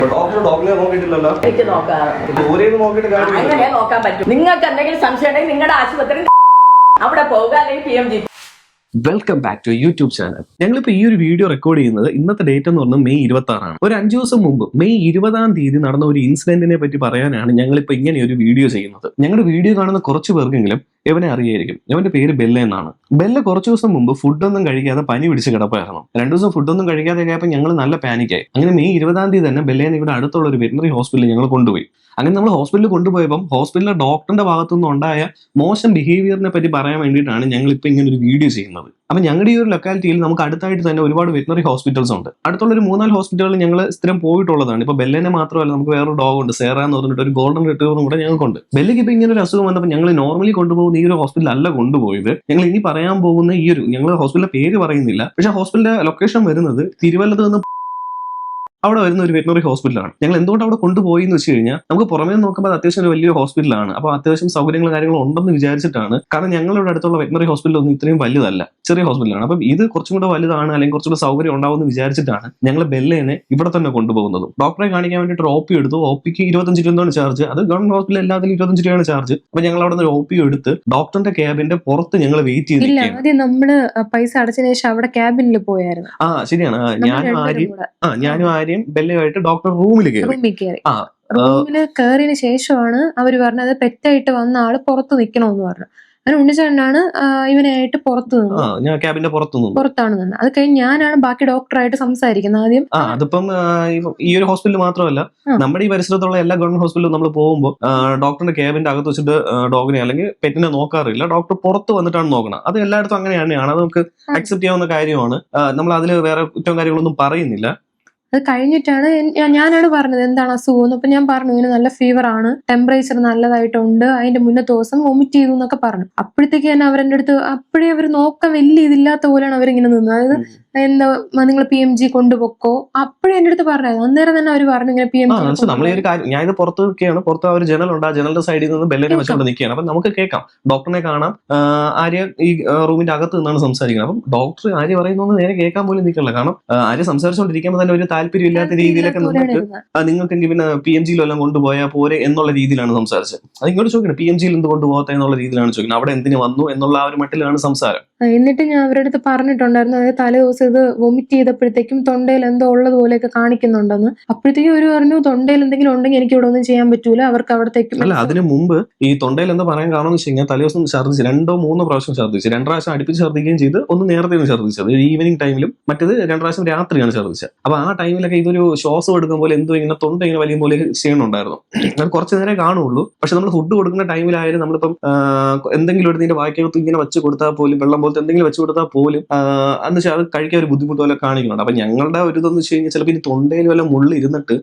എനിക്ക് നോക്കാൻ പറ്റും. നിങ്ങൾക്ക് എന്തെങ്കിലും സംശയം ഉണ്ടെങ്കിൽ നിങ്ങളുടെ ആശുപത്രി അവിടെ പോകുക, അല്ലെങ്കിൽ PMG. Welcome back to YouTube channel. ഞങ്ങളിപ്പോൾ ഈ ഒരു വീഡിയോ റെക്കോർഡ് ചെയ്യുന്നത് ഇന്നത്തെ ഡേറ്റ് എന്ന് പറഞ്ഞാൽ May 26 ഒരു 5 ദിവസം മുമ്പ് May 20 നടന്ന ഒരു ഇൻസിഡന്റിനെ പറ്റി പറയാനാണ് ഞങ്ങളിപ്പോൾ ഇങ്ങനെ ഒരു വീഡിയോ ചെയ്യുന്നത്. ഞങ്ങളുടെ വീഡിയോ കാണുന്ന കുറച്ച് പേർക്കെങ്കിലും ഇവനെ അറിയായിരിക്കും. ഇവന്റെ പേര് ബെല്ല എന്നാണ്. ബെല്ല കുറച്ച് ദിവസം മുമ്പ് ഫുഡൊന്നും കഴിക്കാതെ പനി പിടിച്ച് കിടപ്പായിരുന്നു. 2 ദിവസം ഫുഡൊന്നും കഴിക്കാതെ ആയപ്പോൾ ഞങ്ങൾ നല്ല പാനിക്കായി. അങ്ങനെ May 20 തന്നെ ബെല്ലേനെ ഇവിടെ അടുത്തുള്ള ഒരു വെറ്ററിനറി ഹോസ്പിറ്റലിൽ ഞങ്ങൾ കൊണ്ടുപോയി. അങ്ങനെ നമ്മൾ ഹോസ്പിറ്റലിൽ കൊണ്ടുപോയപ്പം ഹോസ്പിറ്റലിലെ ഡോക്ടറിന്റെ ഭാഗത്തുനിന്ന് ഉണ്ടായ മോശം ബിഹേവിയറിനെ പറ്റി പറയാൻ വേണ്ടിയിട്ടാണ് ഞങ്ങൾ ഇപ്പൊ ഇങ്ങനെ ഒരു വീഡിയോ ചെയ്യുന്നത്. അപ്പൊ ഞങ്ങളുടെ ഈ ഒരു ലൊക്കാലിറ്റിയിൽ നമുക്ക് അടുത്തായിട്ട് തന്നെ ഒരുപാട് വെറ്ററിനറി ഹോസ്പിറ്റൽസ് ഉണ്ട്. അടുത്തുള്ള ഒരു 3-4 ഹോസ്പിറ്റലുകളിൽ ഞങ്ങൾ സ്ഥിരം പോയിട്ടുള്ളതാണ്. ഇപ്പൊ ബെല്ലിനെ മാത്രമല്ല, നമുക്ക് വേറൊരു ഡോഗ് ഉണ്ട്, സേറ എന്ന് പറഞ്ഞിട്ട് ഒരു ഗോൾഡൻ റിട്രീവറും കൂടെ ഞങ്ങൾക്കുണ്ട്. ബെല്ലിക്ക് ഇപ്പൊ ഇങ്ങനെ ഒരു അസുഖം വന്നപ്പോൾ ഞങ്ങൾ നോർമലി കൊണ്ടുപോകുന്ന ഈ ഒരു ഹോസ്പിറ്റൽ അല്ല കൊണ്ടുപോയത്. ഞങ്ങൾ ഇനി പറയാൻ പോകുന്ന ഈ ഒരു, ഞങ്ങൾ ഹോസ്പിറ്റലിന്റെ പേര് പറയുന്നില്ല, പക്ഷെ ഹോസ്പിറ്റലിന്റെ ലൊക്കേഷൻ വരുന്നത് തിരുവല്ലത്ത് നിന്ന് അവിടെ വരുന്ന ഒരു വെറ്ററിനറി ഹോസ്പിറ്റലാണ്. ഞങ്ങൾ എന്തുകൊണ്ട് അവിടെ കൊണ്ടുപോയി എന്ന് വെച്ച് കഴിഞ്ഞാൽ, നമുക്ക് പുറമേ നോക്കുമ്പോൾ അത് അത്യാവശ്യം ഒരു വലിയ ഹോസ്പിറ്റലാണ്. അപ്പോൾ അത്യാവശ്യം സൗകര്യങ്ങളും കാര്യങ്ങളും ഉണ്ടെന്ന് വിചാരിച്ചിട്ടാണ്. കാരണം ഞങ്ങളുടെ അടുത്തുള്ള വെറ്ററിനറി ഹോസ്പിറ്റൽ ഒന്നും ഇത്രയും വലുതല്ല, ചെറിയ ഹോസ്പിറ്റലാണ്. അപ്പം ഇത് കുറച്ചും കൂടെ വലുതാണ്, അല്ലെങ്കിൽ കുറച്ചുകൂടെ സൗകര്യം ഉണ്ടാവുമെന്ന് വിചാരിച്ചിട്ടാണ് ഞങ്ങൾ ബെല്ലേനെ ഇവിടെ തന്നെ കൊണ്ടുപോകുന്നത്. ഡോക്ടറെ കാണിക്കാൻ വേണ്ടിയിട്ട് ഒരു OP എടുത്തു. OPക്ക് 25 രൂപയാണ് ചാർജ്. അത് ഗവൺമെന്റ് ഹോസ്പിറ്റലിൽ എല്ലാത്തിലും 25 രൂപയാണ് ചാർജ്. അപ്പൊ ഞങ്ങൾ അവിടെ നിന്ന് OP എടുത്ത് ഡോക്ടറിന്റെ ക്യാബിന്റെ പുറത്ത് ഞങ്ങൾ വെയിറ്റ് ചെയ്തിരിക്കുകയാണ്. ആദ്യം നമ്മള് പൈസ അടച്ചതിന് ശേഷം അവിടെ ക്യാബിനിൽ പോയായിരുന്നു. ശരിയാണ്. ഞാനും ആര്യ ബെല്ലയുമായിട്ട് ഡോക്ടർ റൂമിൽ കയറി. റൂമില് കയറിയതിനു ശേഷമാണ് അവര് പറഞ്ഞത് പെറ്റായിട്ട് വന്ന ആള് പുറത്ത് നിക്കണമെന്ന് പറഞ്ഞു. അങ്ങനെ ഉണ്ണിച്ചേട്ടനാണ് ഇവനായിട്ട് ക്യാബിന്റെ പുറത്താണ് നിന്നത്. അത് കഴിഞ്ഞ് ഞാനാണ് ബാക്കി ഡോക്ടറായിട്ട് സംസാരിക്കുന്നത് ആദ്യം. അതിപ്പം ഈ ഒരു ഹോസ്പിറ്റൽ മാത്രമല്ല, നമ്മുടെ ഈ പരിസരത്തുള്ള എല്ലാ ഗവൺമെന്റ് ഹോസ്പിറ്റലിലും നമ്മൾ പോകുമ്പോൾ ഡോക്ടറിന്റെ ക്യാബിന്റെ അകത്ത് വെച്ചിട്ട് ഡോഗിനെ അല്ലെങ്കിൽ പെറ്റിനെ നോക്കാറില്ല. ഡോക്ടർ പുറത്ത് വന്നിട്ടാണ് നോക്കണം. അത് എല്ലായിടത്തും അങ്ങനെ തന്നെയാണ്. അത് നമുക്ക് അക്സെപ്റ്റ് ചെയ്യാവുന്ന കാര്യമാണ്. നമ്മൾ അതിൽ വേറെ കുറ്റവും കാര്യങ്ങളൊന്നും പറയുന്നില്ല. അത് കഴിഞ്ഞിട്ടാണ് ഞാനാണ് പറഞ്ഞത് എന്താണ് അസുഖം. അപ്പൊ ഞാൻ പറഞ്ഞു ഇങ്ങനെ നല്ല ഫീവർ ആണ്, ടെമ്പറേച്ചർ നല്ലതായിട്ടുണ്ട്, അതിന്റെ മുന്നത്തെ ദിവസം വൊമിറ്റ് ചെയ്തു എന്നൊക്കെ പറഞ്ഞു. അപ്പോഴത്തേക്ക് തന്നെ അവരെന്റെ അടുത്ത് അപ്പോഴേ അവർ നോക്കാൻ വലിയ ഇതില്ലാത്ത പോലെയാണ് അവരിങ്ങനെ നിന്നത്. അതായത് എന്താ നിങ്ങൾ PMG കൊണ്ടുപോക്കോ, അപ്പോഴേ എന്റെ അടുത്ത് പറഞ്ഞത്. അന്നേരം തന്നെ അവർ പറഞ്ഞു ഇങ്ങനെ PMG. ഞാനിത് പുറത്ത് നിൽക്കുകയാണ്. പുറത്ത് ഒരു ജനലുണ്ട്. ആ ജനലിന്റെ സൈഡിൽ നിന്ന് ബെല്ലിനെ വെച്ചുകൊണ്ട് നിൽക്കുകയാണ്. അപ്പൊ നമുക്ക് കേൾക്കാം, ഡോക്ടറിനെ കാണാം. ആര്യ ഈ റൂമിന്റെ അകത്ത് നിന്നാണ് സംസാരിക്കുന്നത്. അപ്പം ഡോക്ടർ ആര്യ പറയുന്നത് നേരെ കേൾക്കാൻ പോലും നിൽക്കില്ല. കാരണം ആര്യ സംസാരിച്ചുകൊണ്ടിരിക്കുമ്പോൾ തന്നെ ഒരു താല്പര്യമില്ലാത്ത രീതിയിലൊക്കെ നിന്നിട്ട് നിങ്ങൾക്ക് പിന്നെ PMGയിലെല്ലാം കൊണ്ടുപോയാൽ പോരെ എന്നുള്ള രീതിയിലാണ് സംസാരിച്ചത്. അത് ഇങ്ങോട്ട് ചോദിക്കണം, PMGയിൽ എന്ത് കൊണ്ടുപോകത്തെ എന്നുള്ള രീതിയിലാണ് ചോദിക്കുന്നത്. അവിടെ എന്തിനു വന്നു എന്നുള്ള ആ ഒരു മട്ടിലാണ് സംസാരം. എന്നിട്ട് ഞാൻ അവരുടെ അടുത്ത് പറഞ്ഞിട്ടുണ്ടായിരുന്നു, അതായത് തലേ ദിവസം ഇത് വൊമിറ്റ് ചെയ്തപ്പോഴത്തേക്കും തൊണ്ടയിൽ എന്തോ ഉള്ളതുപോലെയൊക്കെ കാണിക്കുന്നുണ്ടെന്ന്. അപ്പോഴത്തേക്കും അവർ പറഞ്ഞു തൊണ്ടയിൽ എന്തെങ്കിലും ഉണ്ടെങ്കിൽ എനിക്ക് ഇവിടെ ഒന്നും ചെയ്യാൻ പറ്റൂല, അവർക്ക് അവിടത്തേക്ക്. അല്ല, അതിന് മുമ്പ് ഈ തൊണ്ടയിൽ എന്താ പറയാൻ കാരണം എന്ന് വെച്ച് കഴിഞ്ഞാൽ, തലേ ദിവസം ഛർദ്ദിച്ച് 2-3 പ്രാവശ്യം ഛർദ്ദിച്ചു. 2 പ്രാവശ്യം അടുപ്പിച്ച് ഛർദ്ദിക്കുകയും ചെയ്ത്, ഒന്ന് നേരത്തെയാണ് ഛർദ്ദിച്ചത് ഈവനിങ് ടൈമിലും, മറ്റേത് 2 പ്രാവശ്യം രാത്രിയാണ് ഛർദ്ദിച്ചത്. അപ്പൊ ആ ടൈമിലൊക്കെ ഇതൊരു ശ്വാസം എടുക്കുമ്പോൾ എന്തോ ഇങ്ങനെ തൊണ്ട ഇങ്ങനെ വലിയ പോലെ ചെയ്യണുണ്ടായിരുന്നു. അത് കുറച്ച് നേരം കാണുള്ളൂ. പക്ഷെ നമ്മൾ ഫുഡ് കൊടുക്കുന്ന ടൈമിലായാലും നമ്മളിപ്പം എന്തെങ്കിലും എടുത്ത് വായ്ക്കകത്ത് ഇങ്ങനെ വെച്ച് കൊടുത്താൽ പോലും, വെള്ളം പോലത്തെ എന്തെങ്കിലും വെച്ച് കൊടുത്താൽ പോലും എന്ന് വെച്ചാൽ അത് കഴിക്കാൻ ഒരു ബുദ്ധിമുട്ട് പോലെ കാണിക്കുന്നുണ്ട്. അപ്പൊ ഞങ്ങളുടെ ഒരു ഇതെന്ന് വെച്ച് കഴിഞ്ഞാൽ, ചിലപ്പോൾ ഇനി തൊണ്ടയിൽ വല്ല മുള്ളി ഇരുന്നിട്ട്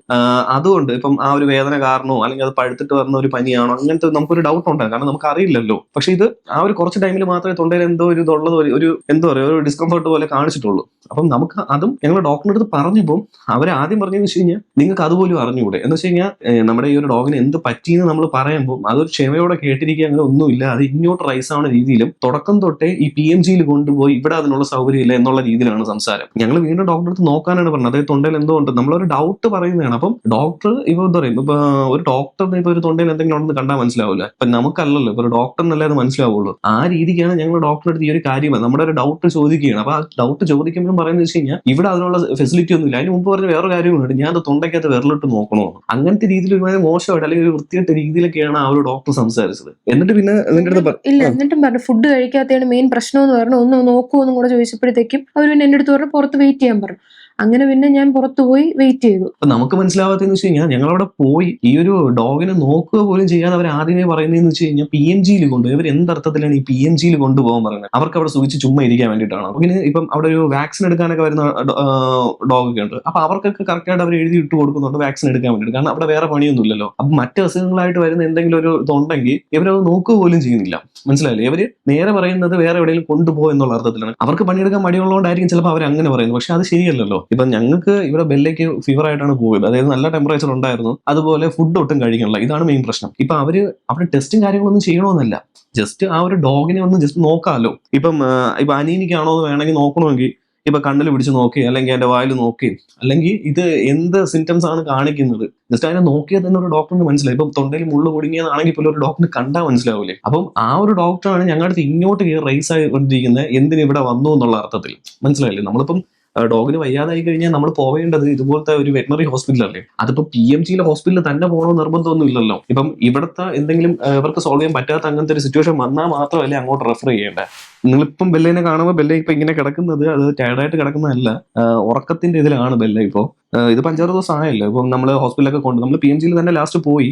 അതുകൊണ്ട് ഇപ്പം ആ ഒരു വേദന കാരണമോ അല്ലെങ്കിൽ അത് പഴുത്തിട്ട് വരുന്ന ഒരു പനിയാണോ, അങ്ങനത്തെ നമുക്കൊരു ഡൗട്ട് ഉണ്ടാകും. കാരണം നമുക്ക് അറിയില്ലല്ലോ. പക്ഷെ ഇത് ആ ഒരു കുറച്ച് ടൈമിൽ മാത്രമേ തൊണ്ടയിൽ എന്തോ ഒരു ഇതുള്ളത് ഒരു എന്താ പറയുക, ഒരു ഡിസ്കംഫർട്ട് പോലെ കാണിച്ചിട്ടുള്ളൂ. അപ്പം നമുക്ക് അതും ഞങ്ങൾ ഡോക്ടറിന്റെ അടുത്ത് പറഞ്ഞപ്പോൾ അവരാദ്യം പറഞ്ഞതെന്ന് വെച്ച് കഴിഞ്ഞാൽ, നിങ്ങൾക്ക് അതുപോലും അറിഞ്ഞുകൂടെ എന്ന് വെച്ച് കഴിഞ്ഞാൽ, നമ്മുടെ ഈ ഒരു ഡോഗിന് എന്ത് പറ്റിയെന്ന് നമ്മൾ പറയുമ്പോൾ അതൊരു ക്ഷമയോടെ കേട്ടിരിക്കുക, അങ്ങനെ ഒന്നുമില്ല. അത് ഇങ്ങോട്ട് റൈസ് ആവുന്ന രീതിയിലും തുടക്കം തൊട്ടേ ഈ PMGയിൽ കൊണ്ടുപോയി ഇവിടെ അതിനുള്ള സൗകര്യം ഇല്ല എന്നുള്ള രീതിയിലാണ് സംസാരം. ഞങ്ങൾ വീണ്ടും ഡോക്ടറെ അടുത്ത് നോക്കാനാണ് പറഞ്ഞത്. അതായത് തൊണ്ടയിൽ എന്തോ ഉണ്ട്, നമ്മളൊരു ഡൗട്ട് പറയുന്നതാണ്. അപ്പം ഡോക്ടർ ഇപ്പൊ എന്താ പറയും, ഇപ്പൊ ഒരു ഡോക്ടറിന് ഇപ്പൊ ഒരു തൊണ്ടയിൽ എന്തെങ്കിലും ഉണ്ടെന്ന് കണ്ടാൽ മനസ്സിലാവില്ല. ഇപ്പൊ നമുക്കല്ലല്ലോ, ഇപ്പൊ ഒരു ഡോക്ടറിനല്ലേ അത് മനസ്സിലാവുള്ളൂ. ആ രീതിക്കാണ് ഞങ്ങൾ ഡോക്ടറെ അടുത്ത് ഈ ഒരു കാര്യം നമ്മുടെ ഒരു ഡൗട്ട് ചോദിക്കുകയാണ്. അപ്പൊ ആ ഡൗട്ട് ചോദിക്കുമ്പോഴും പറയുന്നത് വെച്ച് കഴിഞ്ഞാൽ, ഇവിടെ അതിനുള്ള ഫെസിലിറ്റി ഒന്നും ഇല്ല. അതിന് മുമ്പ് പറഞ്ഞ വേറെ കാര്യങ്ങളുണ്ട്, ഞാൻ അത് തൊണ്ടയ്ക്കകത്ത് വിരലിട്ട് നോക്കണോ, അങ്ങനത്തെ രീതിയിൽ ഒരുമാതിരി മോശമായിട്ട് അല്ലെങ്കിൽ ഒരു വൃത്തിയായിട്ട രീതിയിലൊക്കെയാണ് ആ ഒരു ഡോക്ടർ സംസാരിച്ചത്. എന്നിട്ട് പിന്നെ എന്നിട്ടും പറഞ്ഞു ഫുഡ് കഴിക്കാത്തതാണ് മെയിൻ പ്രശ്നം എന്ന് പറഞ്ഞു. ഒന്ന് നോക്കുമെന്നും കൂടെ ചോദിച്ചപ്പോഴത്തേക്കും അവർ പിന്നെ എന്റെ അടുത്ത് പറഞ്ഞു പുറത്ത് വെയിറ്റ് ചെയ്യാൻ പറഞ്ഞു. അങ്ങനെ പിന്നെ ഞാൻ പുറത്തു പോയി വെയിറ്റ് ചെയ്തു. നമുക്ക് മനസ്സിലാവാത്തെന്ന് വെച്ച് കഴിഞ്ഞാൽ, ഞങ്ങളവിടെ പോയി ഈ ഒരു ഡോഗിനെ നോക്കുക പോലും ചെയ്യാതെ അവർ ആദ്യമേ പറയുന്നതെന്ന് വെച്ച് കഴിഞ്ഞാൽ PMGയിൽ കൊണ്ടുപോയി. ഇവർ എന്തർത്ഥത്തിലാണ് ഈ PMGയിൽ കൊണ്ടുപോകാൻ പറയുന്നത്? അവർക്ക് അവിടെ സുഖിച്ച് ചുമ്മാ ഇരിക്കാൻ വേണ്ടിയിട്ടാണ്. അങ്ങനെ ഇപ്പം അവിടെ ഒരു വാക്സിൻ എടുക്കാനൊക്കെ വരുന്ന ഡോഗൊക്കെ ഉണ്ട്. അപ്പൊ അവർക്കൊക്കെ കറക്റ്റായിട്ട് അവർ എഴുതി ഇട്ട് കൊടുക്കുന്നുണ്ട് വാക്സിൻ എടുക്കാൻ വേണ്ടിയിട്ട്. കാരണം അവിടെ വേറെ പണിയൊന്നും ഇല്ലല്ലോ. അപ്പൊ മറ്റ് അസുഖങ്ങളായിട്ട് വരുന്ന എന്തെങ്കിലും ഒരു ഇതുണ്ടെങ്കിൽ ഇവരത് നോക്കുക പോലും ചെയ്യുന്നില്ല. മനസ്സിലായില്ലേ? ഇവര് നേരെ പറയുന്നത് വേറെ എവിടെയെങ്കിലും കൊണ്ടുപോകും എന്നുള്ള അർത്ഥത്തിലാണ്. അവർക്ക് പണിയെടുക്കാൻ മടിയുള്ളതുകൊണ്ടായിരിക്കും ചിലപ്പോൾ അവർ അങ്ങനെ പറയുന്നത്. പക്ഷെ അത് ശരിയല്ലല്ലോ. ഇപ്പൊ ഞങ്ങൾക്ക് ഇവിടെ ബെല്ലയ്ക്ക് ഫീവർ ആയിട്ടാണ് പോയത്. അതായത് നല്ല ടെമ്പറേച്ചർ ഉണ്ടായിരുന്നു, അതുപോലെ ഫുഡ് ഒട്ടും കഴിക്കണില്ല. ഇതാണ് മെയിൻ പ്രശ്നം. ഇപ്പൊ അവിടെ ടെസ്റ്റും കാര്യങ്ങളൊന്നും ചെയ്യണമെന്നല്ല, ജസ്റ്റ് ആ ഒരു ഡോഗിനെ ഒന്ന് ജസ്റ്റ് നോക്കാമല്ലോ. ഇപ്പൊ അനീനിക്കാണോ എന്ന് വേണമെങ്കിൽ നോക്കണമെങ്കിൽ ഇപ്പൊ കണ്ണിൽ പിടിച്ച് നോക്കി, അല്ലെങ്കിൽ എന്റെ വായിൽ നോക്കി, അല്ലെങ്കിൽ ഇത് എന്ത് സിംറ്റംസ് ആണ് കാണിക്കുന്നത്, ജസ്റ്റ് അതിനെ നോക്കിയാൽ തന്നെ ഒരു ഡോക്ടറിന് മനസ്സിലായി. ഇപ്പം തൊണ്ടയിൽ മുള്ളു കുടുങ്ങിയതാണെങ്കിൽ പോലും ഒരു ഡോക്ടറിന് കണ്ടാൽ മനസ്സിലാവില്ലേ. അപ്പം ആ ഒരു ഡോക്ടറാണ് ഞങ്ങളുടെ അടുത്ത് ഇങ്ങോട്ട് റൈസ് ആയിക്കൊണ്ടിരിക്കുന്നത് എന്തിന് ഇവിടെ വന്നു എന്നുള്ള അർത്ഥത്തിൽ. മനസ്സിലായില്ലേ? നമ്മളിപ്പം ഡോഗിന് വയ്യാതായി കഴിഞ്ഞാൽ നമ്മൾ പോവേണ്ടത് ഇതുപോലത്തെ ഒരു വെറ്റിനറി ഹോസ്പിറ്റലല്ലേ. അതിപ്പോ PMGയിലെ ഹോസ്പിറ്റലിൽ തന്നെ പോകണമെന്ന് നിർബന്ധമൊന്നും ഇല്ലല്ലോ. ഇപ്പം ഇവിടുത്തെ എന്തെങ്കിലും ഇവർക്ക് സോൾവ് ചെയ്യാൻ പറ്റാത്ത അങ്ങനത്തെ ഒരു സിറ്റുവേഷൻ വന്നാൽ മാത്രമല്ലേ അങ്ങോട്ട് റെഫർ ചെയ്യേണ്ടത്. നിങ്ങളിപ്പം ബെല്ലേനെ കാണുമ്പോൾ ബെല്ല ഇപ്പൊ ഇങ്ങനെ കിടക്കുന്നത് അത് ടയർഡായിട്ട് കിടക്കുന്നതല്ല, ഉറക്കത്തിന്റെ ഇതിലാണ് ബെല്ല ഇപ്പോ. ഇതിപ്പോ 5-6 ദിവസം ആയല്ലോ. ഇപ്പം നമ്മൾ ഹോസ്പിറ്റലൊക്കെ കൊണ്ട് നമ്മൾ PMGയിൽ തന്നെ ലാസ്റ്റ് പോയി,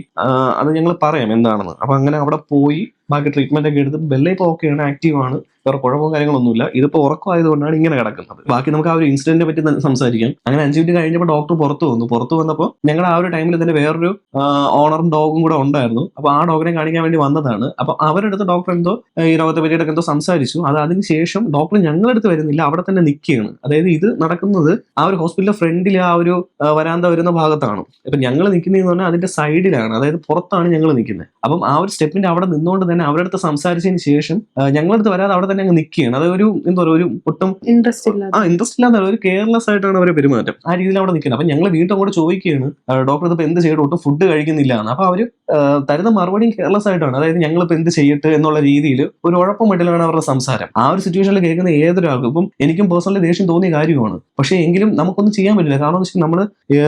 അത് ഞങ്ങൾ പറയാം എന്താണെന്ന്. അപ്പൊ അങ്ങനെ അവിടെ പോയി ബാക്കി ട്രീറ്റ്മെന്റ് ഒക്കെ എടുത്ത് ബെല്ല ഇപ്പോൾ ഓക്കെയാണ്, ആക്റ്റീവ് ആണ്, വേറെ കുഴപ്പമോ കാര്യങ്ങളൊന്നുമില്ല. ഇതിപ്പോ ഉറക്കം ആയതുകൊണ്ടാണ് ഇങ്ങനെ കിടക്കുന്നത്. ബാക്കി നമുക്ക് ആ ഒരു ഇൻസിഡന്റിനെ പറ്റി സംസാരിക്കാം. അങ്ങനെ 5 മിനിറ്റ് കഴിഞ്ഞപ്പോൾ ഡോക്ടർ പുറത്തു വന്നപ്പോൾ ഞങ്ങൾ ആ ഒരു ടൈമിൽ തന്നെ വേറൊരു ഓണറും ഡോഗും കൂടെ ഉണ്ടായിരുന്നു. അപ്പൊ ആ ഡോഗിനെ കാണിക്കാൻ വേണ്ടി വന്നതാണ്. അപ്പൊ അവരുടെ അടുത്ത് ഡോക്ടർ എന്തോ ഈ രോഗത്തെ പറ്റിയിട്ടൊക്കെ എന്തോ സംസാരിച്ചു. അത് അതിനുശേഷം ഡോക്ടർ ഞങ്ങളുടെ അടുത്ത് വരുന്നില്ല, അവിടെ തന്നെ നിൽക്കുകയാണ്. അതായത് ഇത് നടക്കുന്നത് ആ ഒരു ഹോസ്പിറ്റലിലെ ഫ്രണ്ടിൽ ആ ഒരു വരാന്ത വരുന്ന ഭാഗത്താണ്. ഇപ്പൊ ഞങ്ങൾ നിൽക്കുന്നതെന്ന് പറഞ്ഞാൽ അതിന്റെ സൈഡിലാണ്, അതായത് പുറത്താണ് ഞങ്ങൾ നിൽക്കുന്നത്. അപ്പം ആ ഒരു സ്റ്റെപ്പിന്റെ അവിടെ നിന്നുകൊണ്ട് തന്നെ അവരുടെ അടുത്ത് സംസാരിച്ചതിന് ശേഷം ഞങ്ങളടുത്ത് വരാതെ അവിടെ തന്നെ അങ്ങ് നിൽക്കുകയാണ്. അത് ഒരു എന്താ പറയുക, ഒരു ഒട്ടും ഇൻട്രസ്റ്റ് ഇല്ലാതെ ഒരു കെയർലെസ് ആയിട്ടാണ് അവരെ പെരുമാറ്റം. ആ രീതിയിൽ അവിടെ നിൽക്കുന്നത്. അപ്പൊ ഞങ്ങൾ വീണ്ടും അങ്ങോട്ട് ചോദിക്കുകയാണ് ഡോക്ടർ ഇതിപ്പോ എന്ത് ചെയ്യട്ടെ, ഒട്ടും ഫുഡ് കഴിക്കുന്നില്ല എന്ന്. അപ്പൊ അവര് തരുന്ന മറുപടിയും കെയർലെസ് ആയിട്ടാണ്. അതായത് ഞങ്ങളിപ്പോ എന്ത് ചെയ്യട്ടെ എന്നുള്ള രീതിയിൽ ഒരു ഉഴപ്പമിടലാണ് അവരുടെ സംസാരം. ആ ഒരു സിറ്റുവേഷനിൽ കേൾക്കുന്ന ഏതൊരാൾക്കും, ഇപ്പം എനിക്കും പേഴ്സണലി ദേഷ്യം തോന്നിയ കാര്യമാണ്. പക്ഷേ എങ്കിലും നമുക്കൊന്നും ചെയ്യാൻ പറ്റില്ല. കാരണം എന്ന് വെച്ചാൽ നമ്മള്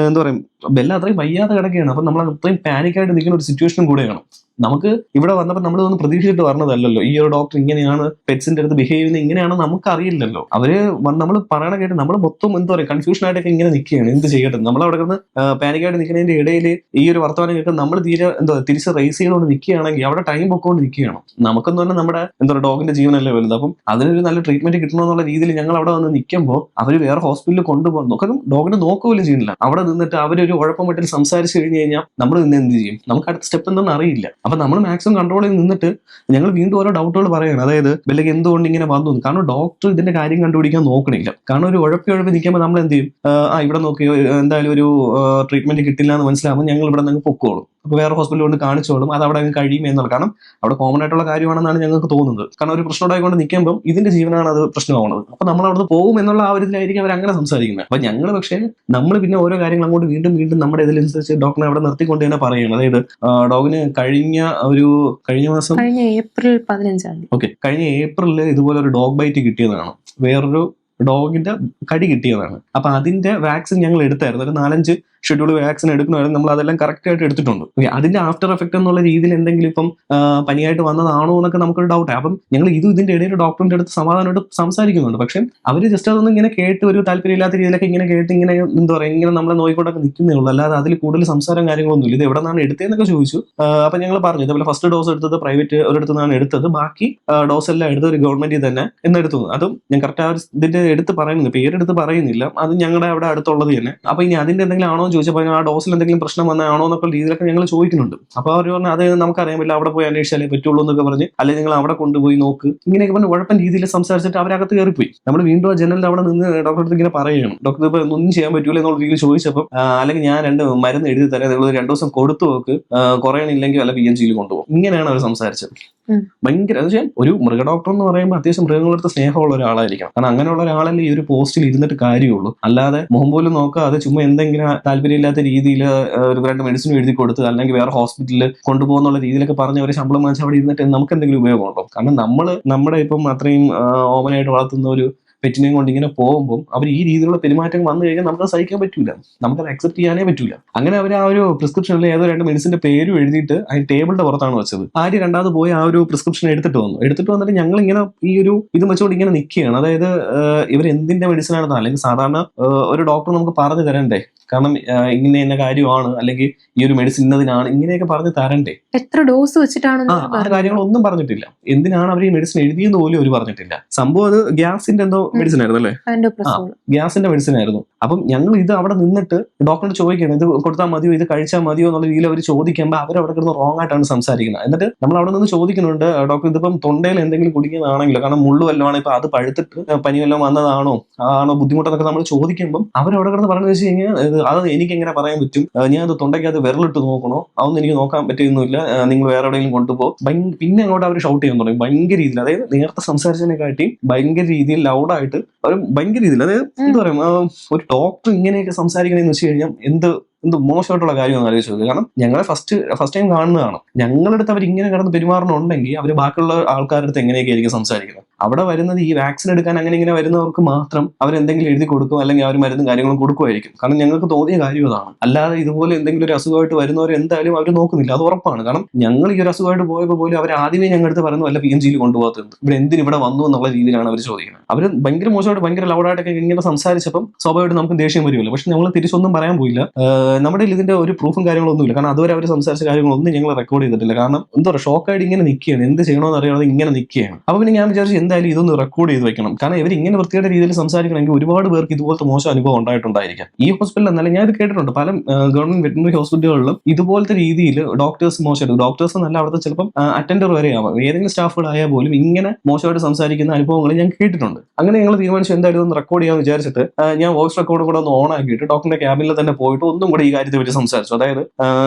എന്താ പറയും, ബെല്ല അത്രയും വയ്യാതെ കിടക്കുകയാണ്. അപ്പൊ നമ്മൾ അത്രയും പാനിക്കായിട്ട് നിൽക്കുന്ന ഒരു സിറ്റുവേഷനും കൂടെയാണ്. നമുക്ക് ഇവിടെ വന്നപ്പോൾ നമ്മളൊന്നും പ്രതീക്ഷിച്ചിട്ട് പറഞ്ഞതല്ലല്ലോ. ഈ ഒരു ഡോക്ടർ ഇങ്ങനെയാണ് പെറ്റ്സിന്റെ അടുത്ത് ബിഹേവ് ചെയ്യുന്നത്, ഇങ്ങനെയാണ് നമുക്ക് അറിയില്ലല്ലോ. അവര് നമ്മൾ പറയണ കേട്ട് നമ്മൾ മൊത്തം എന്താ പറയുക കൺഫ്യൂഷൻ ആയിട്ടൊക്കെ ഇങ്ങനെ നിൽക്കുകയാണ്. എന്ത് ചെയ്യട്ടെ, നമ്മൾ അവിടെ നിന്ന് പാനിക്കായിട്ട് നിൽക്കുന്നതിന്റെ ഇടയിൽ ഈ ഒരു വർത്തമാനം കേട്ട് നമ്മൾ തീരെ തിരിച്ച് റേസ് ചെയ്തുകൊണ്ട് നിൽക്കുകയാണെങ്കിൽ അവിടെ ടൈം പൊക്കോണ്ട് നിൽക്കുകയാണ്. നമുക്കെന്ന് പറഞ്ഞാൽ നമ്മുടെ എന്താ പറയുക ഡോഗിന്റെ ജീവനല്ലേ വലുത്. അപ്പം അതിനൊരു നല്ല ട്രീറ്റ്മെന്റ് കിട്ടണമെന്നുള്ള രീതിയിൽ ഞങ്ങൾ അവിടെ വന്ന് നിൽക്കുമ്പോൾ അവർ വേറെ ഹോസ്പിറ്റലിൽ കൊണ്ടുപോകുന്നു. നോക്കണം, ഡോഗിനെ നോക്കുകയും ചെയ്യുന്നില്ല. അവിടെ നിന്നിട്ട് അവരൊരു ഉഴപ്പമിട്ടിൽ സംസാരിച്ച് കഴിഞ്ഞ് കഴിഞ്ഞാൽ നമ്മൾ നിന്ന് എന്ത് ചെയ്യും, നമുക്ക് അടുത്ത സ്റ്റെപ്പ് എന്തെന്ന് അറിയില്ല. അപ്പൊ നമ്മൾ മാക്സിമം കൺട്രോൾ ചെയ്ത് നിന്നിട്ട് ഞങ്ങൾ വീണ്ടും ഓരോ ഡൗട്ടുകൾ പറയുകയാണ്. അതായത് ബെല്ലയ്ക്ക് എന്തുകൊണ്ട് ഇങ്ങനെ വന്നു, കാരണം ഡോക്ടർ ഇതിന്റെ കാര്യം കണ്ടുപിടിക്കാൻ നോക്കണില്ല. കാരണം ഒരു ഉഴപ്പി നിൽക്കുമ്പോൾ നമ്മൾ എന്ത് ചെയ്യും, ഇവിടെ നോക്കിയോ എന്തായാലും ഒരു ട്രീറ്റ്മെന്റ് കിട്ടില്ല എന്ന് മനസ്സിലാകുമ്പോൾ ഞങ്ങൾ ഇവിടെ നിന്ന് പൊക്കോളും. അപ്പൊ വേറെ ഹോസ്പിറ്റലിൽ കൊണ്ട് കാണിച്ചോളും, അത് അവിടെ കഴിയും എന്നുള്ള. കാരണം അവിടെ കോമൺ ആയിട്ടുള്ള കാര്യമാണെന്നാണ് ഞങ്ങൾക്ക് തോന്നുന്നത്. കാരണം ഒരു പ്രശ്നം ഉണ്ടായിക്കൊണ്ട് നിൽക്കുമ്പോൾ ഇതിന്റെ ജീവനാണ് അത് പ്രശ്നമാവുന്നത്. അപ്പൊ നമ്മൾ അവിടെ പോകും എന്നുള്ള ആ ഒരു ഇതിലായിരിക്കും അവർ അങ്ങനെ സംസാരിക്കുന്നത്. അപ്പൊ ഞങ്ങൾ പക്ഷേ നമ്മൾ പിന്നെ ഓരോ കാര്യങ്ങൾ അങ്ങോട്ട് വീണ്ടും നമ്മുടെ ഇതിനനുസരിച്ച് ഡോക്ടറെ അവിടെ നിർത്തിക്കൊണ്ട് തന്നെ പറയുകയാണ്. അതായത് ഡോഗിന് കഴിഞ്ഞ മാസം ഏപ്രിൽ 15 ഓക്കെ, കഴിഞ്ഞ ഏപ്രിലിൽ ഇതുപോലെ ഒരു ഡോഗ് ബൈറ്റ് കിട്ടിയതാണ്. വേറൊരു ഡോഗിന്റെ കടി കിട്ടിയതാണ്. അപ്പൊ അതിന്റെ വാക്സിൻ ഞങ്ങൾ എടുത്തായിരുന്നു. ഒരു 4-5 ഷെഡ്യൂൾ വാക്സിൻ എടുക്കണമായിരുന്നു. നമ്മൾ അതെല്ലാം കറക്റ്റ് ആയിട്ട് എടുത്തിട്ടുണ്ട്. അതിന്റെ ആഫ്റ്റർ എഫക്ട് എന്നുള്ള രീതിയിൽ എന്തെങ്കിലും ഇപ്പം പനിയായിട്ട് വന്നതാണോ എന്നൊക്കെ നമുക്കൊരു ഡൗട്ട്. അപ്പം ഞങ്ങൾ ഇതിന്റെ ഇടയിൽ ഡോക്ടറിന്റെ അടുത്ത് സമാധാനമായിട്ട് സംസാരിക്കുന്നുണ്ട്. പക്ഷെ അവര് ജസ്റ്റ് അതൊന്നും ഇങ്ങനെ കേട്ട് ഒരു താല്പര്യമില്ലാത്ത രീതിയിലൊക്കെ ഇങ്ങനെ കേട്ട് ഇങ്ങനെ എന്താ പറയുക ഇങ്ങനെ നമ്മളെ നോക്കിക്കൊണ്ടൊക്കെ നിൽക്കുന്നേ ഉള്ളൂ. അല്ലാതെ അതിൽ കൂടുതൽ സംസാരം കാര്യങ്ങളൊന്നും ഇല്ല. ഇത് എവിടെ നിന്നാണ് എടുത്തതെന്നൊക്കെ ചോദിച്ചു. അപ്പൊ ഞങ്ങൾ പറഞ്ഞു ഇതേപോലെ ഫസ്റ്റ് ഡോസ് എടുത്തത് പ്രൈവറ്റ് ഒരിടത്തു നിന്നാണ് എടുത്തത്, ബാക്കി ഡോസ് എല്ലാം എടുത്തത് ഒരു ഗവൺമെന്റിൽ തന്നെ എന്നെടുത്തു. അതും ഞാൻ കറക്റ്റ് ആ ഇതിന്റെ എടുത്ത് പറയുന്നില്ല, പേരെടുത്ത് പറയുന്നില്ല. അത് ഞങ്ങളുടെ അവിടെ അടുത്തുള്ളത് തന്നെ. അപ്പൊ ഇനി അതിന്റെ എന്തെങ്കിലും ആണോ ചോദിച്ചപ്പോൾ ആ ഡോസിൽ എന്തെങ്കിലും പ്രശ്നം വന്നാണോ എന്നൊക്കെ രീതിയിലൊക്കെ ഞങ്ങൾ ചോദിക്കുന്നുണ്ട്. അപ്പൊ അവർ പറഞ്ഞു അത് നമുക്കറിയാൻ പറ്റില്ല, അവിടെ പോയി അന്വേഷിച്ചാലേ പറ്റുള്ളൂ എന്നൊക്കെ പറഞ്ഞ്, അല്ലെങ്കിൽ നിങ്ങൾ അവിടെ കൊണ്ടുപോയി നോക്ക് ഇങ്ങനെയൊക്കെ പറഞ്ഞ് ഉഴപ്പൻ രീതിയിൽ സംസാരിച്ചിട്ട് അവരകത്ത് കയറിപ്പോയി. നമ്മൾ വീണ്ടും ആ ജനലിൽ അവിടെ നിന്ന് ഡോക്ടറെ അടുത്ത് ഇങ്ങനെ പറയുകയാണ്, ഡോക്ടർ ഇപ്പൊ ഒന്നും ചെയ്യാൻ പറ്റൂല എന്നുള്ള രീതിയിൽ ചോദിച്ചപ്പോൾ അല്ലെങ്കിൽ ഞാൻ 2 മരുന്ന് എഴുതി തരാം, നിങ്ങൾ 2 ദിവസം കൊടുത്തു നോക്ക്, കുറയണില്ലെങ്കിൽ വല്ല PMGയിൽ കൊണ്ടുപോകും. ഇങ്ങനെയാണ് അവർ സംസാരിച്ചത്. ഭയങ്കര ഒരു മൃഗ ഡോക്ടർ എന്ന് പറയുമ്പോൾ അത്യാവശ്യം മൃഗങ്ങളടുത്ത് സ്നേഹമുള്ള ഒരാളായിരിക്കണം. കാരണം അങ്ങനെയുള്ള ഒരാളല്ലേ ഈ ഒരു പോസ്റ്റിൽ ഇരുന്നിട്ട് കാര്യമുള്ളൂ. അല്ലാതെ മുഖം പോലും നോക്കാതെ ചുമ്മാ എന്തെങ്കിലും താല്പര്യമില്ലാത്ത രീതിയിൽ ഒരു 2 മെഡിസിൻ എഴുതി കൊടുത്ത് അല്ലെങ്കിൽ വേറെ ഹോസ്പിറ്റലിൽ കൊണ്ടുപോകുന്നുള്ള രീതിയിലൊക്കെ പറഞ്ഞ് അവരെ ശമ്പളം വാങ്ങിച്ച് അവിടെ ഇരുന്നിട്ട് നമുക്ക് എന്തെങ്കിലും ഉപയോഗമുണ്ടോ? കാരണം നമ്മുടെ ഇപ്പം അത്രയും ഓമനായിട്ട് വളർത്തുന്ന ഒരു പെറ്റിനെയും കൊണ്ട് ഇങ്ങനെ പോകുമ്പോൾ അവർ ഈ രീതിയിലുള്ള പെരുമാറ്റം വന്നു കഴിഞ്ഞാൽ നമുക്ക് സഹിക്കാൻ പറ്റൂല, നമുക്കത് അക്സെപ്റ്റ് ചെയ്യാനേ പറ്റൂല. അങ്ങനെ അവർ ആ ഒരു പ്രിസ്ക്രിപ്ഷനിൽ ഏതോ 2 മെഡിസിന്റെ പേരും എഴുതിയിട്ട് അതിന് ടേബിളിന്റെ പുറത്താണ് വെച്ചത്. ആര് രണ്ടാമത് പോയി ആ ഒരു പ്രിസ്ക്രിപ്ഷൻ എടുത്തിട്ട് വന്നിട്ട് ഞങ്ങൾ ഇങ്ങനെ ഈ ഒരു ഇത് വെച്ചുകൊണ്ട് ഇങ്ങനെ നിൽക്കുകയാണ്. അതായത് ഇവർ എന്തിന്റെ മെഡിസിൻ ആണെന്ന്, അല്ലെങ്കിൽ സാധാരണ ഒരു ഡോക്ടർ നമുക്ക് പറഞ്ഞു തരണ്ടേ, കാരണം ഇങ്ങനെ എന്ന കാര്യമാണ് അല്ലെങ്കിൽ ഈ ഒരു മെഡിസിൻ ഇന്നതിനാണ് ഇങ്ങനെയൊക്കെ പറഞ്ഞു തരണ്ടേ. എത്ര ഡോസ് വെച്ചിട്ടാണ് ആ കാര്യങ്ങളൊന്നും പറഞ്ഞിട്ടില്ല. എന്തിനാണ് അവർ ഈ മെഡിസിൻ എഴുതിയെന്ന് പോലും അവർ പറഞ്ഞിട്ടില്ല. സംഭവം അത് ഗ്യാസിന്റെ എന്തോ മെഡിസിൻ ആയിരുന്നു അല്ലേ, ഗ്യാസിന്റെ മെഡിസിൻ ആയിരുന്നു. അപ്പം ഞങ്ങൾ ഇത് അവിടെ നിന്നിട്ട് ഡോക്ടറോട് ചോദിക്കണം ഇത് കൊടുത്താൽ മതിയോ, ഇത് കഴിച്ചാൽ മതിയോ എന്നുള്ള രീതിയിൽ അവർ ചോദിക്കുമ്പോൾ അവരവിടെ കിടന്ന് റോങ് ആയിട്ടാണ് സംസാരിക്കുന്നത്. എന്നിട്ട് നമ്മൾ അവിടെ നിന്ന് ചോദിക്കുന്നുണ്ട് ഡോക്ടർ ഇതിപ്പം തൊണ്ടയിൽ എന്തെങ്കിലും കുടുങ്ങിയതാണെങ്കിലോ, കാരണം മുള്ളു വല്ലതും ആണ്, ഇപ്പൊ അത് പഴുത്തിട്ട് പനി വല്ലതും വന്നതാണോ ആണോ ബുദ്ധിമുട്ടെന്നൊക്കെ നമ്മൾ ചോദിക്കുമ്പോൾ അവരവിടെ കിടന്ന് പറഞ്ഞു വെച്ച് കഴിഞ്ഞാൽ അത് എനിക്ക് എങ്ങനെ പറയാൻ പറ്റും, ഞാൻ അത് തൊണ്ടയ്ക്കകത്ത് വിരലിട്ട് നോക്കണോ, അതൊന്നും എനിക്ക് നോക്കാൻ പറ്റുന്നില്ല, നിങ്ങൾ വേറെ എവിടെയെങ്കിലും കൊണ്ടുപോകും. പിന്നെ അങ്ങോട്ട് അവർ ഷൗട്ട് ചെയ്യാൻ തുടങ്ങി ഭയങ്കര രീതിയിൽ. അതായത് നേരത്തെ സംസാരിച്ചതിനെക്കാട്ടി ഭയങ്കര രീതിയിൽ ലൗഡ് ലൗഡായിട്ട് അവർ ഭയങ്കര രീതിയിൽ, അതായത് എന്താ പറയാ, ഒരു ഡോക്ടർ ഇങ്ങനെയൊക്കെ സംസാരിക്കണമെന്ന് വെച്ച് കഴിഞ്ഞാൽ എന്ത് മോശമായിട്ടുള്ള കാര്യമാണ് ആലോചിച്ച് നോക്കുക. കാരണം ഞങ്ങളെ ഫസ്റ്റ് ടൈം കാണുന്നതാണ്. ഞങ്ങളടുത്ത് അവർ ഇങ്ങനെ കിടന്ന് പെരുമാറണമെന്നുണ്ടെങ്കിൽ അവർ ബാക്കിയുള്ള ആൾക്കാരുടെ അടുത്ത് എങ്ങനെയൊക്കെ ആയിരിക്കും സംസാരിക്കുന്നത്. അവിടെ വരുന്നത് ഈ വാക്സിൻ എടുക്കാൻ അങ്ങനെ ഇങ്ങനെ വരുന്നവർക്ക് മാത്രം അവരെന്തെങ്കിലും എഴുതി കൊടുക്കും, അല്ലെങ്കിൽ അവർ മരുന്നും കാര്യങ്ങളും കൊടുക്കുമായിരിക്കും. കാരണം ഞങ്ങൾക്ക് തോന്നിയ കാര്യം അതാണ്. അല്ലാതെ ഇതുപോലെ എന്തെങ്കിലും ഒരു അസുഖമായിട്ട് വരുന്നവർ എന്തായാലും അവർ നോക്കുന്നില്ല, അത് ഉറപ്പാണ്. കാരണം ഞങ്ങൾ ഈ ഒരു അസുഖമായിട്ട് പോയപ്പോൾ പോലും അവർ ആദ്യമേ ഞങ്ങളുടെ അടുത്ത് പറയുന്നു വല്ല PMGയിൽ കൊണ്ടുപോകാത്തത്, ഇവിടെ എന്തിന് ഇവിടെ വന്നു എന്നുള്ള രീതിയിലാണ് അവർ ചോദിക്കുന്നത്. അവർ ഭയങ്കര മോശമായിട്ട് ഭയങ്കര ലൗഡായിട്ടൊക്കെ ഇങ്ങനെ സംസാരിച്ചപ്പം സ്വാഭാവികമായിട്ട് നമുക്ക് ദേഷ്യം വരുമല്ലോ. പക്ഷെ നമ്മൾ തിരിച്ചൊന്നും പറയാൻ പോയില്ല. നമ്മുടെ ഇതിന്റെ ഒരു പ്രൂഫും കാര്യങ്ങളൊന്നുമില്ല. കാരണം അതുവരെ അവർ സംസാരിച്ച കാര്യങ്ങളൊന്നും ഞങ്ങൾ റെക്കോർഡ് ചെയ്തിട്ടില്ല. കാരണം എന്താ പറയുക, ഷോക്കായിട്ട് ഇങ്ങനെ നിൽക്കുകയാണ്, എന്ത് ചെയ്യണമെന്ന് അറിയാതെ ഇങ്ങനെ നിൽക്കുകയാണ്. അപ്പൊ പിന്നെ ഞാൻ വിചാരിച്ചു എന്തായാലും ഇതൊന്ന് റെക്കോർഡ് ചെയ്ത് വെക്കണം. കാരണം ഇവർ ഇങ്ങനെ വൃത്തിയുടെ രീതിയിൽ സംസാരിക്കണമെങ്കിൽ ഒരുപാട് പേർക്ക് ഇതുപോലത്തെ മോശം അനുഭവം ഉണ്ടായിട്ടുണ്ടായിരിക്കാം. ഈ ഹോസ്പിറ്റലിൽ എന്നാലും ഞാൻ ഇത് കേട്ടിട്ടുണ്ട്, പല ഗവൺമെന്റ് വെറ്റിനറി ഹോസ്പിറ്റലുകളിലും ഇതുപോലത്തെ രീതിയിൽ ഡോക്ടേഴ്സ് മോശമായിട്ട്, ഡോക്ടേഴ്സ് എന്നല്ല അവിടുത്തെ ചിലപ്പം അറ്റൻഡർ വരെ ആവാം, ഏതെങ്കിലും സ്റ്റാഫുകളായാൽ പോലും ഇങ്ങനെ മോശമായിട്ട് സംസാരിക്കുന്ന അനുഭവങ്ങൾ ഞാൻ കേട്ടിട്ടുണ്ട്. അങ്ങനെ ഞങ്ങൾ തീരുമാനിച്ചു എന്തായാലും ഒന്ന് റെക്കോർഡ് ചെയ്യാൻ വിചാരിച്ചിട്ട് ഞാൻ വോയിസ് റെക്കോർഡ് കൂടെ ഒന്ന് ഓൺ ആക്കിയിട്ട് ഡോക്ടറിന്റെ ക്യാബിനിൽ തന്നെ പോയിട്ട് ഒന്നും കൂടെ ഈ കാര്യത്തെ പറ്റി സംസാരിച്ചു. അതായത്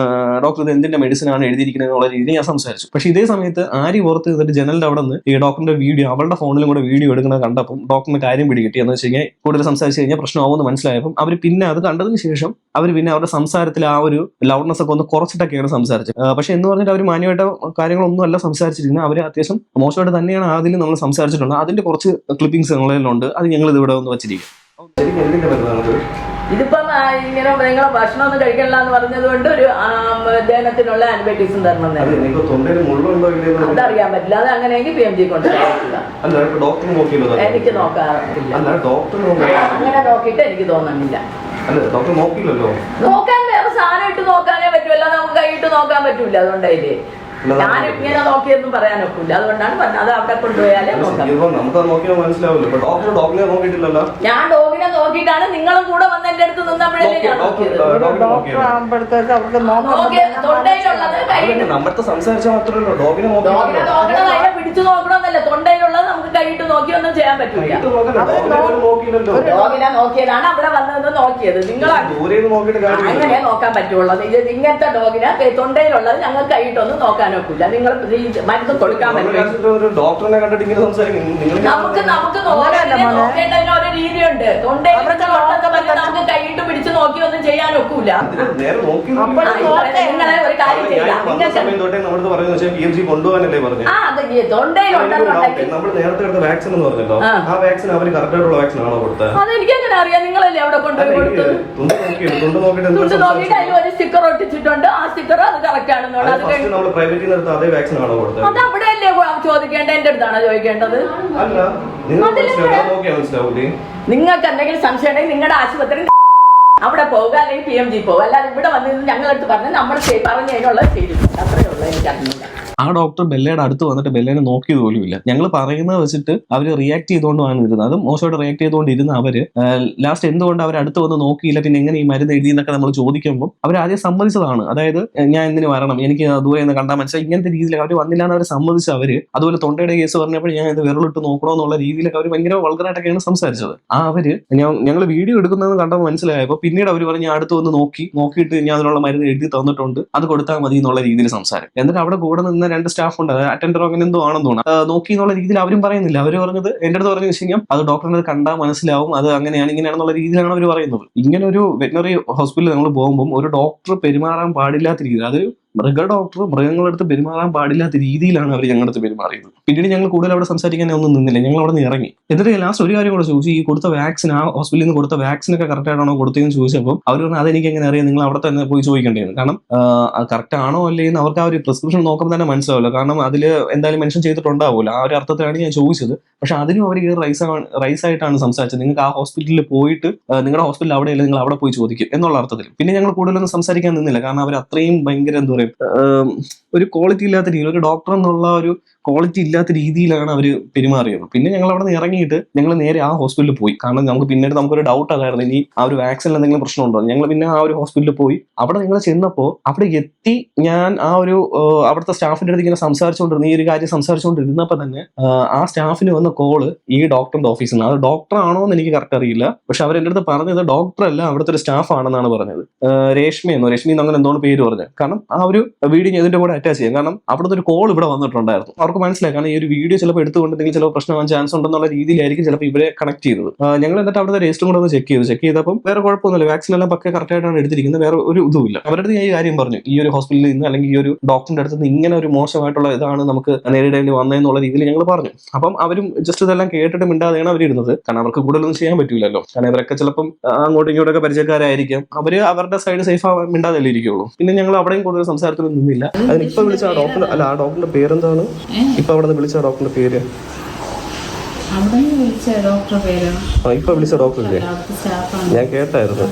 ഡോക്ടർ ഇത് എന്തിന്റെ മെഡിസിൻ ആണ് എഴുതിയിരിക്കുന്നത് എന്നുള്ള രീതിയിൽ ഞാൻ സംസാരിച്ചു. പക്ഷെ ഇതേ സമയത്ത് ആരി പുറത്ത് നിന്നിട്ട് ജനലിന്റെ അവിടെ നിന്ന് ഈ ഡോക്ടറിന്റെ വീഡിയോ, അവളുടെ ഫോണിലും കൂടെ വീഡിയോ എടുക്കുന്നത് കണ്ടപ്പം ഡോക്ടറിന് കാര്യം പിടികിട്ടി. എന്ന് വെച്ച് കഴിഞ്ഞാൽ കൂടുതൽ സംസാരിച്ച് കഴിഞ്ഞാൽ പ്രശ്നമാവുമെന്ന് മനസ്സിലായപ്പം അവർ പിന്നെ അത് കണ്ടതിന് ശേഷം അവർ പിന്നെ അവരുടെ സംസാരത്തിൽ ആ ഒരു ലൗഡ്നെസ് ഒക്കെ ഒന്ന് കുറച്ചിട്ടൊക്കെയാണ് സംസാരിച്ചത്. പക്ഷെ എന്ന് പറഞ്ഞിട്ട് അവർ മാന്യമായിട്ട് കാര്യങ്ങളൊന്നും അല്ല സംസാരിച്ചിരിക്കുന്നത്. അവർ അത്യാവശ്യം മോശമായിട്ട് തന്നെയാണ് ആദ്യം നമ്മൾ സംസാരിച്ചിട്ടുള്ളത്. അതിന്റെ കുറച്ച് ക്ലിപ്പിംഗ്സ് ഞങ്ങളിലുണ്ട്, അത് ഞങ്ങൾ ഇത് ഇവിടെ ഒന്ന് വെച്ചിരിക്കും. ഇതിപ്പം ഇങ്ങനെ നിങ്ങൾ ഭക്ഷണം ഒന്നും കഴിക്കണില്ല എന്ന് പറഞ്ഞത് കൊണ്ട് ഒരു ദഹനത്തിനുള്ള ആന്റിബയോട്ടിക്സും തരണം. അതറിയാൻ പറ്റില്ല. അത് അങ്ങനെയെങ്കിൽ PMG കൊണ്ട് എനിക്ക് നോക്കാറില്ല. അങ്ങനെ നോക്കിയിട്ട് എനിക്ക് തോന്നുന്നില്ല. നോക്കാൻ വേറെ സാധനം ഇട്ട് നോക്കാനേ പറ്റുമല്ലോ, നമുക്ക് കൈയിട്ട് നോക്കാൻ പറ്റൂല. അതുകൊണ്ടല്ലേ ഞാൻ ഇങ്ങനെ നോക്കിയൊന്നും പറയാൻ ഒക്കില്ല. അതുകൊണ്ടാണ് പറഞ്ഞത് അത് അവിടെ കൊണ്ടുപോയാലേ നോക്കാം. ഞാൻ ഡോഗിനെ നോക്കിയിട്ടാണ് നിങ്ങളും കൂടെ വന്ന് എന്റെ അടുത്ത് നിന്നപ്പോഴല്ലേ ഞാൻ നോക്കിയത്. തൊണ്ടയിലുള്ളത് അതിനെ പിടിച്ചു നോക്കണമെന്നല്ല, തൊണ്ടയിലുള്ളത് നമുക്ക് കൈയിട്ട് നോക്കി ഒന്നും ചെയ്യാൻ പറ്റില്ല. ഡോഗിനെ നോക്കിയതാണ് അവിടെ വന്നതെന്ന് നോക്കിയത്. നിങ്ങൾ അങ്ങനെ നോക്കാൻ പറ്റുള്ളൂ. ഇങ്ങനത്തെ ഡോഗിനെ തൊണ്ടയിലുള്ളത് ഞങ്ങൾ കൈയിട്ടൊന്നും നോക്കാൻ ഒക്കില്ല. നിങ്ങൾ മരുന്ന് കൊടുക്കാൻ പറ്റില്ല. ഡോക്ടറിനെ കണ്ടിട്ട് ഇങ്ങനെ സംസാരിക്കും. നമുക്ക് നോക്കേണ്ടതിന് ഒരു രീതിയുണ്ട്. തൊണ്ടയിൽ നമുക്ക് കൈയിട്ട് പിടിച്ച് നോക്കി ഒന്നും ചെയ്യാൻ ഒക്കൂല. നിങ്ങളെ ഒരു കാര്യം ചെയ്യാം, അതെനിക്ക് എങ്ങനെ അറിയാം? നിങ്ങളല്ലേ അവിടെ കൊണ്ടുപോയി കൊടുത്തത്? തുണ്ട് നോക്കിയിട്ട് അതിൽ ഒരു സ്റ്റിക്കർ ഒട്ടിച്ചിട്ടുണ്ട്. ആ സ്റ്റിക്കർ അത് കറക്റ്റ് ആണെന്നുള്ളത് അത് അവിടെയല്ലേ ചോദിക്കേണ്ടത്? എന്റെ അടുത്താണോ ചോദിക്കേണ്ടത്? നിങ്ങൾക്ക് എന്തെങ്കിലും സംശയം ഉണ്ടെങ്കിൽ നിങ്ങളുടെ ആശുപത്രി അവിടെ പോവുക, അല്ലെങ്കിൽ PMG പോവുക. അല്ലാതെ ഇവിടെ വന്നിരുന്ന് ഞങ്ങളടുത്ത് പറഞ്ഞ് നമ്മൾ പറഞ്ഞതിനുള്ള ചെയ്തിട്ടുണ്ട്. അത്രയേ ഉള്ളൂ. എനിക്കറിയില്ല. ആ ഡോക്ടർ ബെല്ലയുടെ അടുത്ത് വന്നിട്ട് ബെല്ലേനെ നോക്കിയത് പോലുമില്ല. ഞങ്ങൾ പറയുന്നത് വെച്ചിട്ട് അവർ റിയാക്ട് ചെയ്തുകൊണ്ടാണ് ഇരുന്നത്. അതും മോശമായിട്ട് റിയാക്ട് ചെയ്തുകൊണ്ടിരുന്ന അവര് ലാസ്റ്റ് എന്തുകൊണ്ട് അവർ അടുത്ത് വന്ന് നോക്കിയില്ല, പിന്നെ എങ്ങനെ ഈ മരുന്ന് എഴുതിയെന്നൊക്കെ നമ്മൾ ചോദിക്കുമ്പോൾ അവർ ആദ്യം സമ്മതിച്ചതാണ്. അതായത് ഞാൻ എന്തിനു വരണം, എനിക്ക് ദൂരെ നിന്ന് കണ്ടാൽ മനസ്സിലായി, ഇങ്ങനത്തെ രീതിയിൽ അവർ വന്നില്ല എന്ന് അവർ സമ്മതിച്ച അവര്. അതുപോലെ തൊണ്ടയുടെ കേസ് പറഞ്ഞപ്പോൾ ഞാൻ ഇത് വിരലിട്ട് നോക്കണോ എന്നുള്ള രീതിയിലൊക്കെ അവർ ഭയങ്കര വൾഗറായിട്ടൊക്കെയാണ് സംസാരിച്ചത്. അവര് ഞങ്ങൾ വീഡിയോ എടുക്കുന്നതെന്ന് കണ്ടപ്പോൾ മനസ്സിലായപ്പോൾ പിന്നീട് അവർ പറഞ്ഞ് ഞാൻ അടുത്ത് വന്ന് നോക്കിയിട്ട് ഞാൻ അതിനുള്ള മരുന്ന് എഴുതി തന്നിട്ടുണ്ട്, അത് കൊടുത്താൽ മതി എന്നുള്ള രീതിയിൽ സംസാരം. എന്നിട്ട് അവിടെ കൂടെ നിന്ന് 2 സ്റ്റാഫ് ഉണ്ട്, അറ്റൻഡർ അങ്ങനെ എന്തോ ആണെന്ന് തോന്നുന്നു, നോക്കി എന്നുള്ള രീതിയിൽ അവരും പറയുന്നില്ല. അവർ പറഞ്ഞത് എന്റെ അടുത്ത് പറഞ്ഞു വെച്ച് കഴിഞ്ഞാൽ അത് ഡോക്ടറിനെ കണ്ടാൽ മനസ്സിലാവും, അത് അങ്ങനെയാണ് ഇങ്ങനെയാണെന്നുള്ള രീതിയിലാണ് അവർ പറയുന്നത്. ഇങ്ങനെ ഒരു വെറ്റിനറി ഹോസ്പിറ്റലിൽ നമ്മൾ പോകുമ്പോൾ ഒരു ഡോക്ടർ പെരുമാറാൻ പാടില്ലാത്ത രീതിയിൽ, അത് ഡോക്ടർ മൃഗങ്ങളടുത്ത് പെരുമാറാൻ പാടില്ലാത്ത രീതിയിലാണ് അവർ ഞങ്ങളടുത്ത് പെരുമാറിയത്. പിന്നീട് ഞങ്ങൾ കൂടുതൽ അവിടെ സംസാരിക്കാനേ ഒന്നും നിന്നില്ല, ഞങ്ങൾ അവിടെ നിന്ന് ഇറങ്ങി. എന്നിട്ട് ലാസ്റ്റ് ഒരു കാര്യം കൂടെ ചോദിച്ചു, ഈ കൊടുത്ത വാക്സിൻ, ആ ഹോസ്പിറ്റലിൽ നിന്ന് കൊടുത്ത വാക്സിൻ ഒക്കെ കറക്റ്റ് ആണോ കൊടുത്തതെന്ന് ചോദിച്ചപ്പോൾ അവർ പറഞ്ഞു അതെനിക്ക് എങ്ങനെ അറിയാം, നിങ്ങൾ അവിടെ തന്നെ പോയി ചോദിക്കേണ്ടത്. കാരണം കറക്റ്റ് ആണോ അല്ലേന്ന് അവർക്ക് ആ ഒരു പ്രിസ്ക്രിപ്ഷൻ നോക്കുമ്പോൾ തന്നെ മനസ്സിലാവില്ല. കാരണം അതിൽ എന്തായാലും മെൻഷൻ ചെയ്തിട്ടുണ്ടാവില്ല. ആ ഒരു അർത്ഥത്തിലാണ് ഞാൻ ചോദിച്ചത്. പക്ഷെ അതിനും അവർ റൈസ് ആയിട്ടാണ് സംസാരിച്ചത്. നിങ്ങൾക്ക് ആ ഹോസ്പിറ്റലിൽ പോയിട്ട് നിങ്ങളുടെ ഹോസ്പിറ്റൽ അവിടെയല്ല, നിങ്ങൾ അവിടെ പോയി ചോദിക്കും എന്നുള്ള അർത്ഥത്തിൽ. പിന്നെ ഞങ്ങൾ കൂടുതലൊന്നും സംസാരിക്കാൻ നിന്നില്ല. കാരണം അവർ അത്രയും ഭയങ്കര എന്താ പറയുക, ഒരു ക്വാളിറ്റി ഇല്ലാത്ത രീതിയിൽ, ഒരു ഡോക്ടർ എന്നുള്ള ഒരു ക്വാളിറ്റി ഇല്ലാത്ത രീതിയിലാണ് അവർ പെരുമാറിയത്. പിന്നെ ഞങ്ങൾ അവിടെ നിന്ന് ഇറങ്ങിയിട്ട് ഞങ്ങൾ നേരെ ആ ഹോസ്പിറ്റലിൽ പോയി. കാരണം നമുക്ക് പിന്നീട് നമുക്കൊരു ഡൗട്ട് അതായിരുന്നു, ഇനി ആ ഒരു വാക്സിനിൽ എന്തെങ്കിലും പ്രശ്നമുണ്ടോ. ഞങ്ങൾ പിന്നെ ആ ഒരു ഹോസ്പിറ്റലിൽ പോയി. അവിടെ ഞങ്ങൾ ചെന്നപ്പോൾ അവിടെ എത്തി ഞാൻ ആ ഒരു അവിടുത്തെ സ്റ്റാഫിന്റെ അടുത്ത് ഇങ്ങനെ സംസാരിച്ചുകൊണ്ടിരുന്നു, ഈ ഒരു കാര്യം സംസാരിച്ചുകൊണ്ടിരുന്നപ്പോൾ തന്നെ ആ സ്റ്റാഫിന് വന്ന കോള് ഈ ഡോക്ടറിന്റെ ഓഫീസിൽ നിന്ന്. അത് ഡോക്ടർ ആണോ എന്ന് എനിക്ക് കറക്റ്റ് അറിയില്ല. പക്ഷെ അവർ എൻ്റെ അടുത്ത് പറഞ്ഞത് ഡോക്ടർ അല്ല, അവിടുത്തെ ഒരു സ്റ്റാഫ് ആണെന്നാണ് പറഞ്ഞത്. രേഷ്മി അങ്ങനെ എന്തോ പേര് പറഞ്ഞത്. കാരണം ആ ഒരു വീഡിയോ ഇതിന്റെ കൂടെ അറ്റാച്ച് ചെയ്യാം. കാരണം അവിടുത്തെ ഒരു കോൾ ഇവിടെ വന്നിട്ടുണ്ടായിരുന്നു. അവർക്ക് മനസ്സിലായി. കാരണം ഈ ഒരു വീഡിയോ ചിലപ്പോൾ എടുത്തുകൊണ്ടെങ്കിൽ ചിലപ്പോൾ പ്രശ്നമാകാൻ ചാൻസ് ഉണ്ടെന്നുള്ള രീതിയിലായിരിക്കും ചിലപ്പോൾ ഇവരെ കണക്ട് ചെയ്തത്. ഞങ്ങൾ എന്നിട്ട് അവിടുത്തെ രജിസ്റ്ററും കൂടെ ഒന്ന് ചെക്ക് ചെയ്തപ്പോൾ വേറെ കുഴപ്പമൊന്നുമില്ല, വാക്സിൻ എല്ലാം പക്കെ കറക്റ്റ് ആയിട്ടാണ് എടുത്തിരിക്കുന്നത്, വേറെ ഒരു ഇതുമില്ല. അവരുടെ ഞാൻ ഈ കാര്യം പറഞ്ഞു, ഈ ഒരു ഹോസ്പിറ്റലിൽ നിന്ന് അല്ലെങ്കിൽ ഈ ഒരു ഡോക്ടറിന്റെ അടുത്ത് നിന്ന് ഇങ്ങനെ ഒരു മോശമായിട്ടുള്ള ഇതാണ് നമുക്ക് നേരിടേണ്ടി വന്നതെന്നുള്ള രീതിയിൽ ഞങ്ങൾ പറഞ്ഞു. അപ്പം അവരും ജസ്റ്റ് ഇതെല്ലാം കേട്ടിട്ട് മിണ്ടാതെയാണ് അവരിരുന്നത്. കാരണം അവർക്ക് കൂടുതലൊന്നും ചെയ്യാൻ പറ്റില്ലല്ലോ. കാരണം ഇവരൊക്കെ ചിലപ്പം അങ്ങോട്ടും ഇങ്ങോട്ടൊക്കെ പരിചയക്കാരായിരിക്കും, അവര് അവരുടെ സൈഡ് സേഫ് ആവാൻ മിണ്ടാതല്ലേ ഇരിക്കുള്ളൂ. പിന്നെ ഞങ്ങൾ അവിടെയും കൂടുതൽ സംസാരത്തിലൊന്നും നിന്നില്ല. അതിനിപ്പോ വിളിച്ച ആ ഡോക്ടർ അല്ല, ആ ഡോക്ടറിന്റെ പേരെന്താണ്? ഇപ്പൊ അവിടെ നിന്ന് വിളിച്ച ഡോക്ടറിന്റെ പേര് ഇപ്പൊ വിളിച്ച ഡോക്ടറില്ലേ? ഞാൻ കേട്ടായിരുന്നു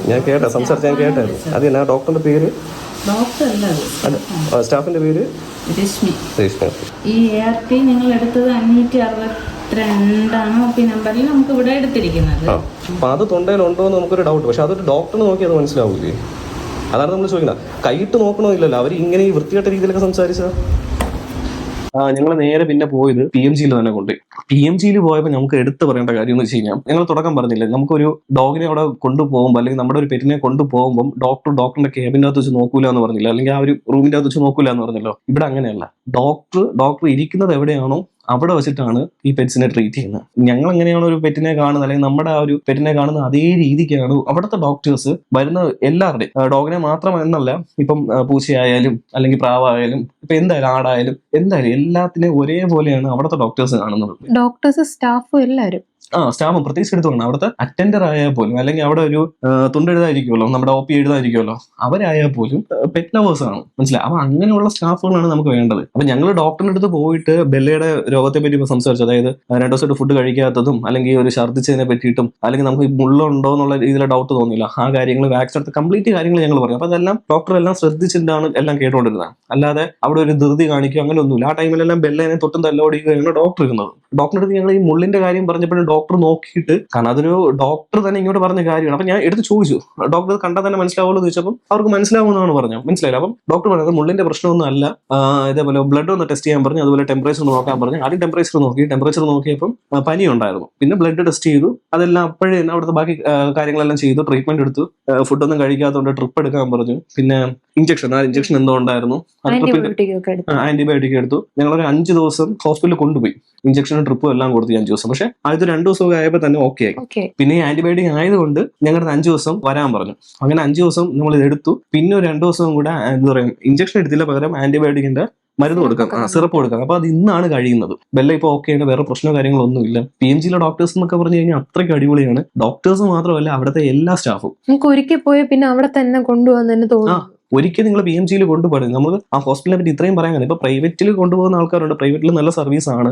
സംസാരിച്ച് ഞാൻ കേട്ടായിരുന്നു. അത് തന്നെ ഡോക്ടറിന്റെ പേര്? സ്റ്റാഫിന്റെ പേര് രശ്മി. ഈ ART നിങ്ങൾ എടുത്തത് 562 നമ്പറിൽ നമുക്ക് ഇവിടെ എടുത്തിരിക്കുന്നത്. അപ്പൊ അത് തൊണ്ടയിലുണ്ടോ എന്ന് നമുക്കൊരു ഡൗട്ട്. പക്ഷെ അതൊരു ഡോക്ടറിന് നോക്കി അത് മനസ്സിലാവൂലേ? അതാണ് നമ്മൾ ചോദിക്കുന്നത്. കൈയിട്ട് നോക്കണമില്ലല്ലോ, അവർ ഇങ്ങനെ ഈ വൃത്തികെട്ട രീതിയിലൊക്കെ സംസാരിച്ചാൽ. ഞങ്ങൾ നേരെ പിന്നെ പോയത് PMGയിൽ തന്നെ കൊണ്ടുപോയി. PMGയിൽ പോയപ്പോൾ നമുക്ക് എടുത്തു പറയേണ്ട കാര്യം എന്ന് വെച്ച് കഴിഞ്ഞാൽ, ഞങ്ങൾ തുടക്കം പറഞ്ഞില്ലേ, നമുക്കൊരു ഡോഗിനെ അവിടെ കൊണ്ടുപോകുമ്പോൾ അല്ലെങ്കിൽ നമ്മുടെ ഒരു പെറ്റിനെ കൊണ്ടുപോകുമ്പോൾ ഡോക്ടറിന്റെ ക്യാബിൻ്റെ അകത്ത് വെച്ച് നോക്കൂല എന്ന് പറഞ്ഞില്ല, അല്ലെങ്കിൽ ആ ഒരു റൂമിന്റെ അകത്ത് വെച്ച് നോക്കൂല എന്ന് പറഞ്ഞല്ലോ. ഇവിടെ അങ്ങനെയല്ല. ഡോക്ടർ ഇരിക്കുന്നത് എവിടെയാണോ അവിടെ വെച്ചിട്ടാണ് ഈ പെറ്റ്സിനെ ട്രീറ്റ് ചെയ്യുന്നത്. ഞങ്ങൾ എങ്ങനെയാണ് ഒരു പെറ്റിനെ കാണുന്നത്, അല്ലെങ്കിൽ നമ്മുടെ ആ ഒരു പെറ്റിനെ കാണുന്ന അതേ രീതിക്കാണ് അവിടുത്തെ ഡോക്ടേഴ്സ് വരുന്ന എല്ലാവരുടെയും. ഡോഗിനെ മാത്രം എന്നല്ല, ഇപ്പം പൂച്ചയായാലും അല്ലെങ്കിൽ പ്രാവായാലും ഇപ്പൊ എന്തായാലും ആടായാലും എന്തായാലും എല്ലാത്തിനെയും ഒരേപോലെയാണ് അവിടുത്തെ ഡോക്ടേഴ്സ് കാണുന്നത്. ഡോക്ടേഴ്സ് സ്റ്റാഫും എല്ലാവരും സ്റ്റാഫും പ്രത്യേകിച്ച് എടുത്തു വേണം. അവിടുത്തെ അറ്റൻഡർ ആയാൽ പോലും, അല്ലെങ്കിൽ അവിടെ ഒരു തുണ്ടെഴുതായിരിക്കുമല്ലോ, നമ്മുടെ OP എഴുതായിരിക്കുമല്ലോ, അവരായാൽ പോലും പെറ്റ് ലവേഴ്സ് ആണ്. മനസ്സിലായി? അപ്പൊ അങ്ങനെയുള്ള സ്റ്റാഫുകളാണ് നമുക്ക് വേണ്ടത്. അപ്പൊ ഞങ്ങൾ ഡോക്ടറിന്റെ അടുത്ത് പോയിട്ട് ബെല്ലയുടെ രോഗത്തെ പറ്റി സംസാരിച്ചു. അതായത് 2 ദിവസമായിട്ട് ഫുഡ് കഴിക്കാത്തതും, അല്ലെങ്കിൽ ഒരു ഛർദ്ദിച്ചതിനെ പറ്റിയിട്ടും, അല്ലെങ്കിൽ നമുക്ക് ഈ മുള്ളുണ്ടോ എന്നുള്ള രീതിയിലെ ഡൗട്ട് തോന്നില്ല. ആ കാര്യങ്ങൾ വാക്സിൻ എടുത്ത് കംപ്ലീറ്റ് കാര്യങ്ങൾ ഞങ്ങൾ പറയും. അപ്പൊ അതെല്ലാം ഡോക്ടർ എല്ലാം ശ്രദ്ധിച്ചിട്ടാണ് എല്ലാം കേട്ടുകൊണ്ടിരുന്നത്. അല്ലാതെ അവിടെ ഒരു ധൃതി കാണിക്കുക അങ്ങനെ ഒന്നുമില്ല. ആ ടൈമിലെല്ലാം ബെല്ലിനെ തൊട്ടും തല്ലോടിക്കുകയാണ് ഡോക്ടർ ഇരുന്നത്. ഡോക്ടറിന്റെ അടുത്ത് ഞങ്ങൾ ഈ മുള്ളിന്റെ കാര്യം പറഞ്ഞപ്പോഴും ഡോക്ടർ നോക്കിയിട്ട്, കാരണം അതൊരു ഡോക്ടർ തന്നെ ഇങ്ങോട്ട് പറഞ്ഞ കാര്യമാണ്. അപ്പൊ ഞാൻ എടുത്ത് ചോദിച്ചു, ഡോക്ടർ കണ്ടാൽ തന്നെ മനസ്സിലാവുമല്ലോ എന്ന് ചോദിച്ചപ്പോൾ അവർക്ക് മനസ്സിലാവുമെന്നാണ് പറഞ്ഞത്. മനസ്സിലായില്ല. അപ്പം ഡോക്ടർ പറഞ്ഞത് മുള്ളിന്റെ പ്രശ്നമൊന്നും അല്ല, ഇതേപോലെ ബ്ലഡ് ഒന്ന് ടെസ്റ്റ് ചെയ്യാൻ പറഞ്ഞു, അതുപോലെ ടെമ്പറേച്ചർ നോക്കാൻ പറഞ്ഞു. ആദ്യം ടെമ്പറേച്ചർ നോക്കിയപ്പം പനി ഉണ്ടായിരുന്നു. പിന്നെ ബ്ലഡ് ടെസ്റ്റ് ചെയ്തു. അതെല്ലാം അപ്പോഴേ തന്നെ അവിടുത്തെ ബാക്കി കാര്യങ്ങളെല്ലാം ചെയ്തു. ട്രീറ്റ്മെന്റ് എടുത്തു. ഫുഡൊന്നും കഴിക്കാത്തതുകൊണ്ട് ട്രിപ്പ് എടുക്കാൻ പറഞ്ഞു. പിന്നെ ഇഞ്ചക്ഷൻ എന്തോ ഉണ്ടായിരുന്നു, ആന്റിബയോട്ടിക് എടുത്തു. ഞങ്ങളൊരു 5 ദിവസം ഹോസ്പിറ്റലിൽ കൊണ്ടുപോയി. ഇഞ്ചക്ഷനും ട്രിപ്പും എല്ലാം കൊടുത്തു 5 ദിവസം. പക്ഷെ ആദ്യത്തെ 2 ദിവസമൊക്കെ ആയപ്പോൾ തന്നെ ഓക്കെ ആയി. പിന്നെ ഈ ആന്റിബയോട്ടിക് ആയതുകൊണ്ട് ഞങ്ങളുടെ 5 ദിവസം വരാൻ പറഞ്ഞു. അങ്ങനെ 5 ദിവസം നമ്മൾ ഇത് എടുത്തു. പിന്നെ ഒരു 2 ദിവസം കൂടെ എന്താ പറയുക, ഇഞ്ചക്ഷൻ എടുത്തില്ല, പകരം ആന്റിബയോട്ടിക്കിന്റെ മരുന്ന് കൊടുക്കാം, സിറപ്പ് കൊടുക്കാം. അപ്പൊ അത് ഇന്നാണ് കഴിയുന്നത്. ബെല്ല ഇപ്പൊ ഓക്കെയാണ്, വേറെ പ്രശ്നമോ കാര്യങ്ങളൊന്നുമില്ല. PMGയിലെ ഡോക്ടേഴ്സ് എന്നൊക്കെ പറഞ്ഞു കഴിഞ്ഞാൽ അത്രയ്ക്ക് അടിപൊളിയാണ്. ഡോക്ടേഴ്സ് മാത്രമല്ല, അവിടുത്തെ എല്ലാ സ്റ്റാഫും. നമുക്ക് ഒരിക്കൽ പോയ പിന്നെ അവിടെ തന്നെ കൊണ്ടുപോകാൻ തോന്നുന്നു. ഒരിക്കലും നിങ്ങൾ PMGയിൽ കൊണ്ടുപോകരുത്. നമുക്ക് ആ ഹോസ്പിറ്റലിനെ പറ്റി ഇത്രയും പറയാൻ കഴിയും. ഇപ്പൊ പ്രൈവറ്റിൽ കൊണ്ടുപോകുന്ന ആൾക്കാരുണ്ട്. പ്രൈവറ്റിൽ നല്ല സർവീസ് ആണ്.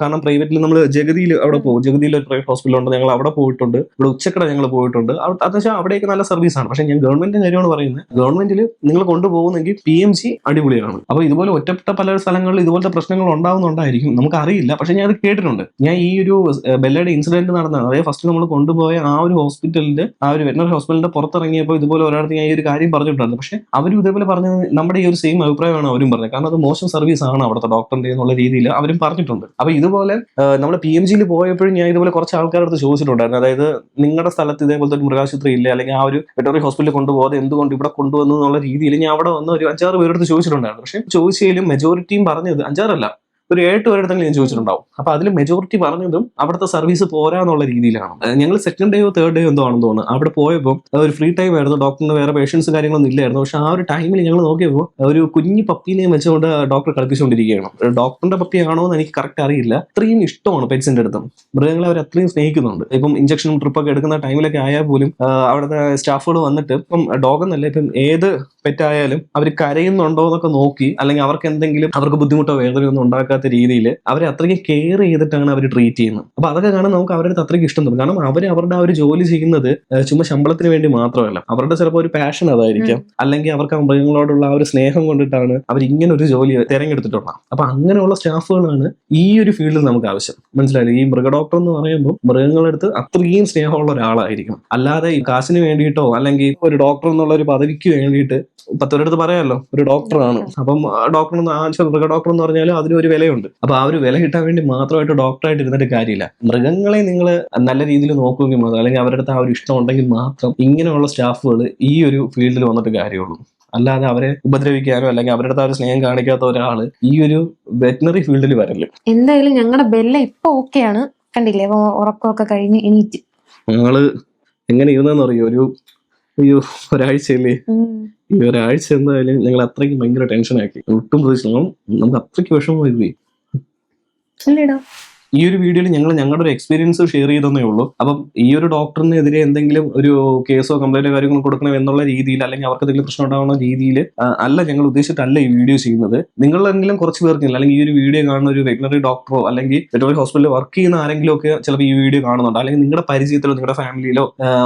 കാരണം പ്രൈവറ്റിൽ നമ്മൾ ജഗതിയിൽ അവിടെ പോകും. ജഗതിയിൽ ഒരു പ്രൈവറ്റ് ഹോസ്പിറ്റൽ ഉണ്ട്, ഞങ്ങൾ അവിടെ പോയിട്ടുണ്ട്. ഇവിടെ ഉച്ചക്കട ഞങ്ങൾ പോയിട്ടുണ്ട്. അത്യാവശ്യം അവിടെയൊക്കെ നല്ല സർവീസ് ആണ്. പക്ഷെ ഞാൻ ഗവൺമെന്റിന്റെ കാര്യമാണ് പറയുന്നത്. ഗവൺമെന്റിൽ നിങ്ങൾ കൊണ്ടുപോകുന്നെങ്കിൽ PMG അടിപൊളിയാണ്. അപ്പൊ ഇതുപോലെ ഒറ്റപ്പെട്ട പല സ്ഥലങ്ങളിൽ ഇതുപോലത്തെ പ്രശ്നങ്ങൾ ഉണ്ടാവുന്നുണ്ടായിരിക്കും, നമുക്കറിയില്ല. പക്ഷെ ഞാൻ അത് കേട്ടിട്ടുണ്ട്. ഞാൻ ഈ ഒരു ബെല്ലയുടെ ഇൻസിഡന്റ് നടന്നതാണ്. അതായത് ഫസ്റ്റ് നമ്മൾ കൊണ്ടുപോയ ആ ഒരു ഹോസ്പിറ്റലിന്റെ, ആ ഒരു വെറ്ററിനറി ഹോസ്പിറ്റലിന്റെ പുറത്തിറങ്ങിയപ്പോൾ ഇതുപോലെ ഒരാൾക്ക് ഞാൻ ഈ ഒരു കാര്യം പറഞ്ഞിട്ടുണ്ടായിരുന്നു. പക്ഷെ അവരും ഇതേപോലെ പറഞ്ഞത് നമ്മുടെ ഈ ഒരു സെയിം അഭിപ്രായമാണ് അവരും പറഞ്ഞത്. കാരണം അത് മോശം സർവീസ് ആണ് അവിടുത്തെ ഡോക്ടറിന്റെ എന്നുള്ള രീതിയിൽ അവരും പറഞ്ഞിട്ടുണ്ട്. അപ്പൊ ഇതുപോലെ നമ്മൾ PMGയിൽ പോയപ്പോഴും ഞാൻ ഇതുപോലെ കുറച്ച് ആൾക്കാരുടെ അടുത്ത് ചോദിച്ചിട്ടുണ്ടായിരുന്നു. അതായത് നിങ്ങളുടെ സ്ഥലത്ത് ഇതേപോലത്തെ ഒരു മൃഗാശുപത്രി ഇല്ല, അല്ലെങ്കിൽ ആ ഒരു വെറ്ററിനറി ഹോസ്പിറ്റലിൽ കൊണ്ടുപോകാതെ എന്തുകൊണ്ട് ഇവിടെ കൊണ്ടുവന്നു എന്നുള്ള രീതിയിൽ ഞാൻ അവിടെ വന്ന് ഒരു 5-6 പേരെടുത്ത് ചോദിച്ചിട്ടുണ്ടായിരുന്നു. പക്ഷെ ചോദിച്ചതിലും മെജോറിറ്റിയും പറഞ്ഞത് 5-6 അല്ല, ഒരു 7 പേരെടുത്തെങ്കിലും ഞാൻ ചോദിച്ചിട്ടുണ്ടാവും. അപ്പൊ അതിൽ മെജോറിറ്റി പറഞ്ഞതും അവിടുത്തെ സർവീസ് പോരാന്നുള്ള രീതിയിലാണ്. ഞങ്ങൾ 2nd ഡേയോ 3rd ഡേയോ എന്തോ ആണെന്ന് തോന്നുന്നു അവിടെ പോയപ്പോൾ ഒരു ഫ്രീ ടൈം ആയിരുന്നു. ഡോക്ടറിന് വേറെ പേഷ്യൻസ് കാര്യങ്ങളൊന്നും ഇല്ലായിരുന്നു. പക്ഷെ ആ ഒരു ടൈമിൽ ഞങ്ങൾ നോക്കിയപ്പോൾ ഒരു കുഞ്ഞു പപ്പീനെയും വെച്ചുകൊണ്ട് ഡോക്ടർ കളിപ്പിച്ചുകൊണ്ടിരിക്കുകയാണ്. ഡോക്ടറിന്റെ പപ്പിയാണോ എന്ന് എനിക്ക് കറക്റ്റ് അറിയില്ല. അത്രയും ഇഷ്ടമാണ് പെറ്റ്സിന്റെ അടുത്തും. മൃഗങ്ങളെ അവർ അത്രയും സ്നേഹിക്കുന്നുണ്ട്. ഇപ്പം ഇഞ്ചക്ഷനും ട്രിപ്പൊക്കെ എടുക്കുന്ന ടൈമിലൊക്കെ ആയാൽ പോലും അവിടുത്തെ സ്റ്റാഫുകൾ വന്നിട്ട് ഇപ്പം ഡോഗെന്നല്ല, ഇപ്പം ഏത് പെറ്റായാലും അവർ കരയുന്നുണ്ടോ എന്നൊക്കെ നോക്കി, അല്ലെങ്കിൽ അവർക്ക് ബുദ്ധിമുട്ടോ വേദനയോ ഒന്നും ഉണ്ടാക്കാത്ത രീതിയിൽ അവരെ അത്രയ്ക്ക് കെയർ ചെയ്തിട്ടാണ് അവർ ട്രീറ്റ് ചെയ്യുന്നത്. അപ്പൊ അതൊക്കെ കാണാൻ നമുക്ക് അവരുടെ അത്രയ്ക്ക് ഇഷ്ടം തോന്നും. കാരണം അവരുടെ ആ ഒരു ജോലി ചെയ്യുന്നത് ചുമ്മാ ശമ്പളത്തിന് വേണ്ടി മാത്രമല്ല, അവരുടെ ചിലപ്പോൾ ഒരു പാഷൻ അതായിരിക്കാം, അല്ലെങ്കിൽ അവർക്ക് ആ മൃഗങ്ങളോടുള്ള ആ ഒരു സ്നേഹം കൊണ്ടിട്ടാണ് അവർ ഇങ്ങനെ ഒരു ജോലി തിരഞ്ഞെടുത്തിട്ടുള്ളത്. അപ്പൊ അങ്ങനെയുള്ള സ്റ്റാഫുകളാണ് ഈ ഒരു ഫീൽഡിൽ നമുക്ക് ആവശ്യം. മനസ്സിലായില്ലേ? ഈ മൃഗ ഡോക്ടർ എന്ന് പറയുമ്പോൾ മൃഗങ്ങളെടുത്ത് അത്രയും സ്നേഹമുള്ള ഒരാളായിരിക്കണം. അല്ലാതെ ഈ കാശിന് വേണ്ടിയിട്ടോ അല്ലെങ്കിൽ ഒരു ഡോക്ടർ എന്നുള്ള ഒരു പദവിക്ക് വേണ്ടിയിട്ട് 10 പേരെടുത്ത് പറയാമല്ലോ ഒരു ഡോക്ടറാണ്, അപ്പം ഡോക്ടർ മൃഗ ഡോക്ടർ എന്ന് പറഞ്ഞാൽ അതിനൊരു വിലയുണ്ട്. അപ്പൊ ആ ഒരു വില കിട്ടാൻ വേണ്ടി മാത്രമായിട്ട് ഡോക്ടറായിട്ട് ഇരുന്നിട്ട് കാര്യമില്ല. മൃഗങ്ങളെ നിങ്ങൾ നല്ല രീതിയിൽ നോക്കുമെങ്കിൽ മാത്രം, അല്ലെങ്കിൽ അവരുടെ അടുത്ത് ആ ഒരു ഇഷ്ടം ഉണ്ടെങ്കിൽ മാത്രം ഇങ്ങനെയുള്ള സ്റ്റാഫുകൾ ഈ ഒരു ഫീൽഡിൽ വന്നിട്ട് കാര്യമുള്ളൂ. അല്ലാതെ അവരെ ഉപദ്രവിക്കാനോ അല്ലെങ്കിൽ അവരുടെ അടുത്ത് ഒരു സ്നേഹം കാണിക്കാത്ത ഒരാള് ഈ ഒരു വെറ്റിനറി ഫീൽഡിൽ വരല്ലേ. എന്തായാലും ഞങ്ങളുടെ ബെല്ല ഇപ്പൊ ഓക്കെയാണ്, കണ്ടില്ലേ ഉറക്കമൊക്കെ കഴിഞ്ഞ് എണീറ്റ്. ഞങ്ങള് എങ്ങനെ ഇരുന്നെന്ന് അറിയോ, ഒരാഴ്ചയല്ലേ, ഈ ഒരാഴ്ച എന്തായാലും ഞങ്ങൾ അത്രയ്ക്ക് ഭയങ്കര ടെൻഷനാക്കി, ഒട്ടും പ്രതീക്ഷിച്ചു. നമുക്ക് അത്രയ്ക്ക് വിഷമമായി പോയി. അല്ലേടാ, ഈ ഒരു വീഡിയോയിൽ ഞങ്ങൾ ഞങ്ങളുടെ ഒരു എക്സ്പീരിയൻസ് ഷെയർ ചെയ്തേ ഉള്ളൂ. അപ്പം ഈ ഒരു ഡോക്ടറിനെതിരെ എന്തെങ്കിലും ഒരു കേസോ കംപ്ലൈന്റോ കാര്യങ്ങളോ കൊടുക്കണം എന്നുള്ള രീതിയിൽ, അല്ലെങ്കിൽ അവർക്ക് എന്തെങ്കിലും പ്രശ്നം ഉണ്ടാവുന്ന രീതിയിൽ അല്ല ഞങ്ങൾ ഉദ്ദേശിച്ചിട്ടല്ല ഈ വീഡിയോ ചെയ്യുന്നത്. നിങ്ങളെങ്കിലും കുറച്ച് പേർക്കില്ല, അല്ലെങ്കിൽ ഈ ഒരു വീഡിയോ കാണുന്ന ഒരു വെറ്റിനറി ഡോക്ടറോ അല്ലെങ്കിൽ വെറ്റിനറി ഹോസ്പിറ്റലിൽ വർക്ക് ചെയ്യുന്ന ആരെങ്കിലും ഒക്കെ ചിലപ്പോൾ ഈ വീഡിയോ കാണുന്നുണ്ട്, അല്ലെങ്കിൽ നിങ്ങളുടെ പരിചയത്തിലോ നിങ്ങളുടെ ഫാമിലിയിലോ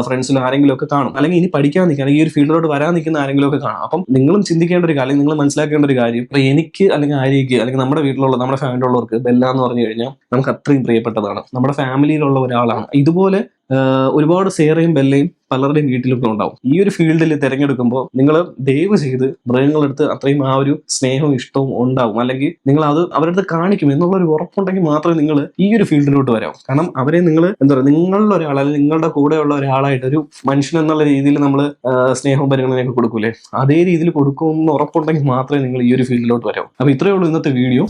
ഫ്രണ്ട്സിലോ ആരെങ്കിലും ഒക്കെ കാണും, അല്ലെങ്കിൽ ഇനി പഠിക്കാൻ നിൽക്കുക, അല്ലെങ്കിൽ ഈ ഒരു ഫീൽഡിലോട്ട് വരാൻ നിൽക്കുന്ന ആരെങ്കിലും ഒക്കെ കാണാം. അപ്പം നിങ്ങളും ചിന്തിക്കേണ്ട ഒരു കാര്യം, നിങ്ങൾ മനസ്സിലാക്കേണ്ട ഒരു കാര്യം, ഇപ്പൊ എനിക്ക് അല്ലെങ്കിൽ ആര്യയ്ക്ക് അല്ലെങ്കിൽ നമ്മുടെ വീട്ടിലുള്ള നമ്മുടെ ഫാമിലിയിലുള്ളവർക്ക് ബെല്ല എന്ന് പറഞ്ഞു കഴിഞ്ഞാൽ നമുക്ക് അത്രയും പ്രിയപ്പെട്ടതാണ്, നമ്മുടെ ഫാമിലിയിലുള്ള ഒരാളാണ്. ഇതുപോലെ ഒരുപാട് സേറയും ബെല്ലയും പലരുടെയും വീട്ടിലൊക്കെ ഉണ്ടാവും. ഈ ഒരു ഫീൽഡിൽ തിരഞ്ഞെടുക്കുമ്പോൾ നിങ്ങൾ ദയവ് ചെയ്ത് മൃഗങ്ങളെടുത്ത് അത്രയും ആ ഒരു സ്നേഹവും ഇഷ്ടവും ഉണ്ടാവും, അല്ലെങ്കിൽ നിങ്ങൾ അത് അവരുടെ അടുത്ത് കാണിക്കും എന്നുള്ള ഒരു ഉറപ്പുണ്ടെങ്കിൽ മാത്രമേ നിങ്ങൾ ഈ ഒരു ഫീൽഡിലോട്ട് വരാം. കാരണം അവരെ നിങ്ങൾ എന്താ പറയുക, നിങ്ങളുടെ ഒരാൾ അല്ലെങ്കിൽ നിങ്ങളുടെ കൂടെയുള്ള ഒരാളായിട്ട് ഒരു മനുഷ്യൻ എന്നുള്ള രീതിയിൽ നമ്മൾ സ്നേഹവും പരിഗണനയൊക്കെ കൊടുക്കൂലേ, അതേ രീതിയിൽ കൊടുക്കുമെന്ന് ഉറപ്പുണ്ടെങ്കിൽ മാത്രമേ നിങ്ങൾ ഈ ഒരു ഫീൽഡിലോട്ട് വരാം. അപ്പൊ ഇത്രയേ ഉള്ളൂ ഇന്നത്തെ വീഡിയോ.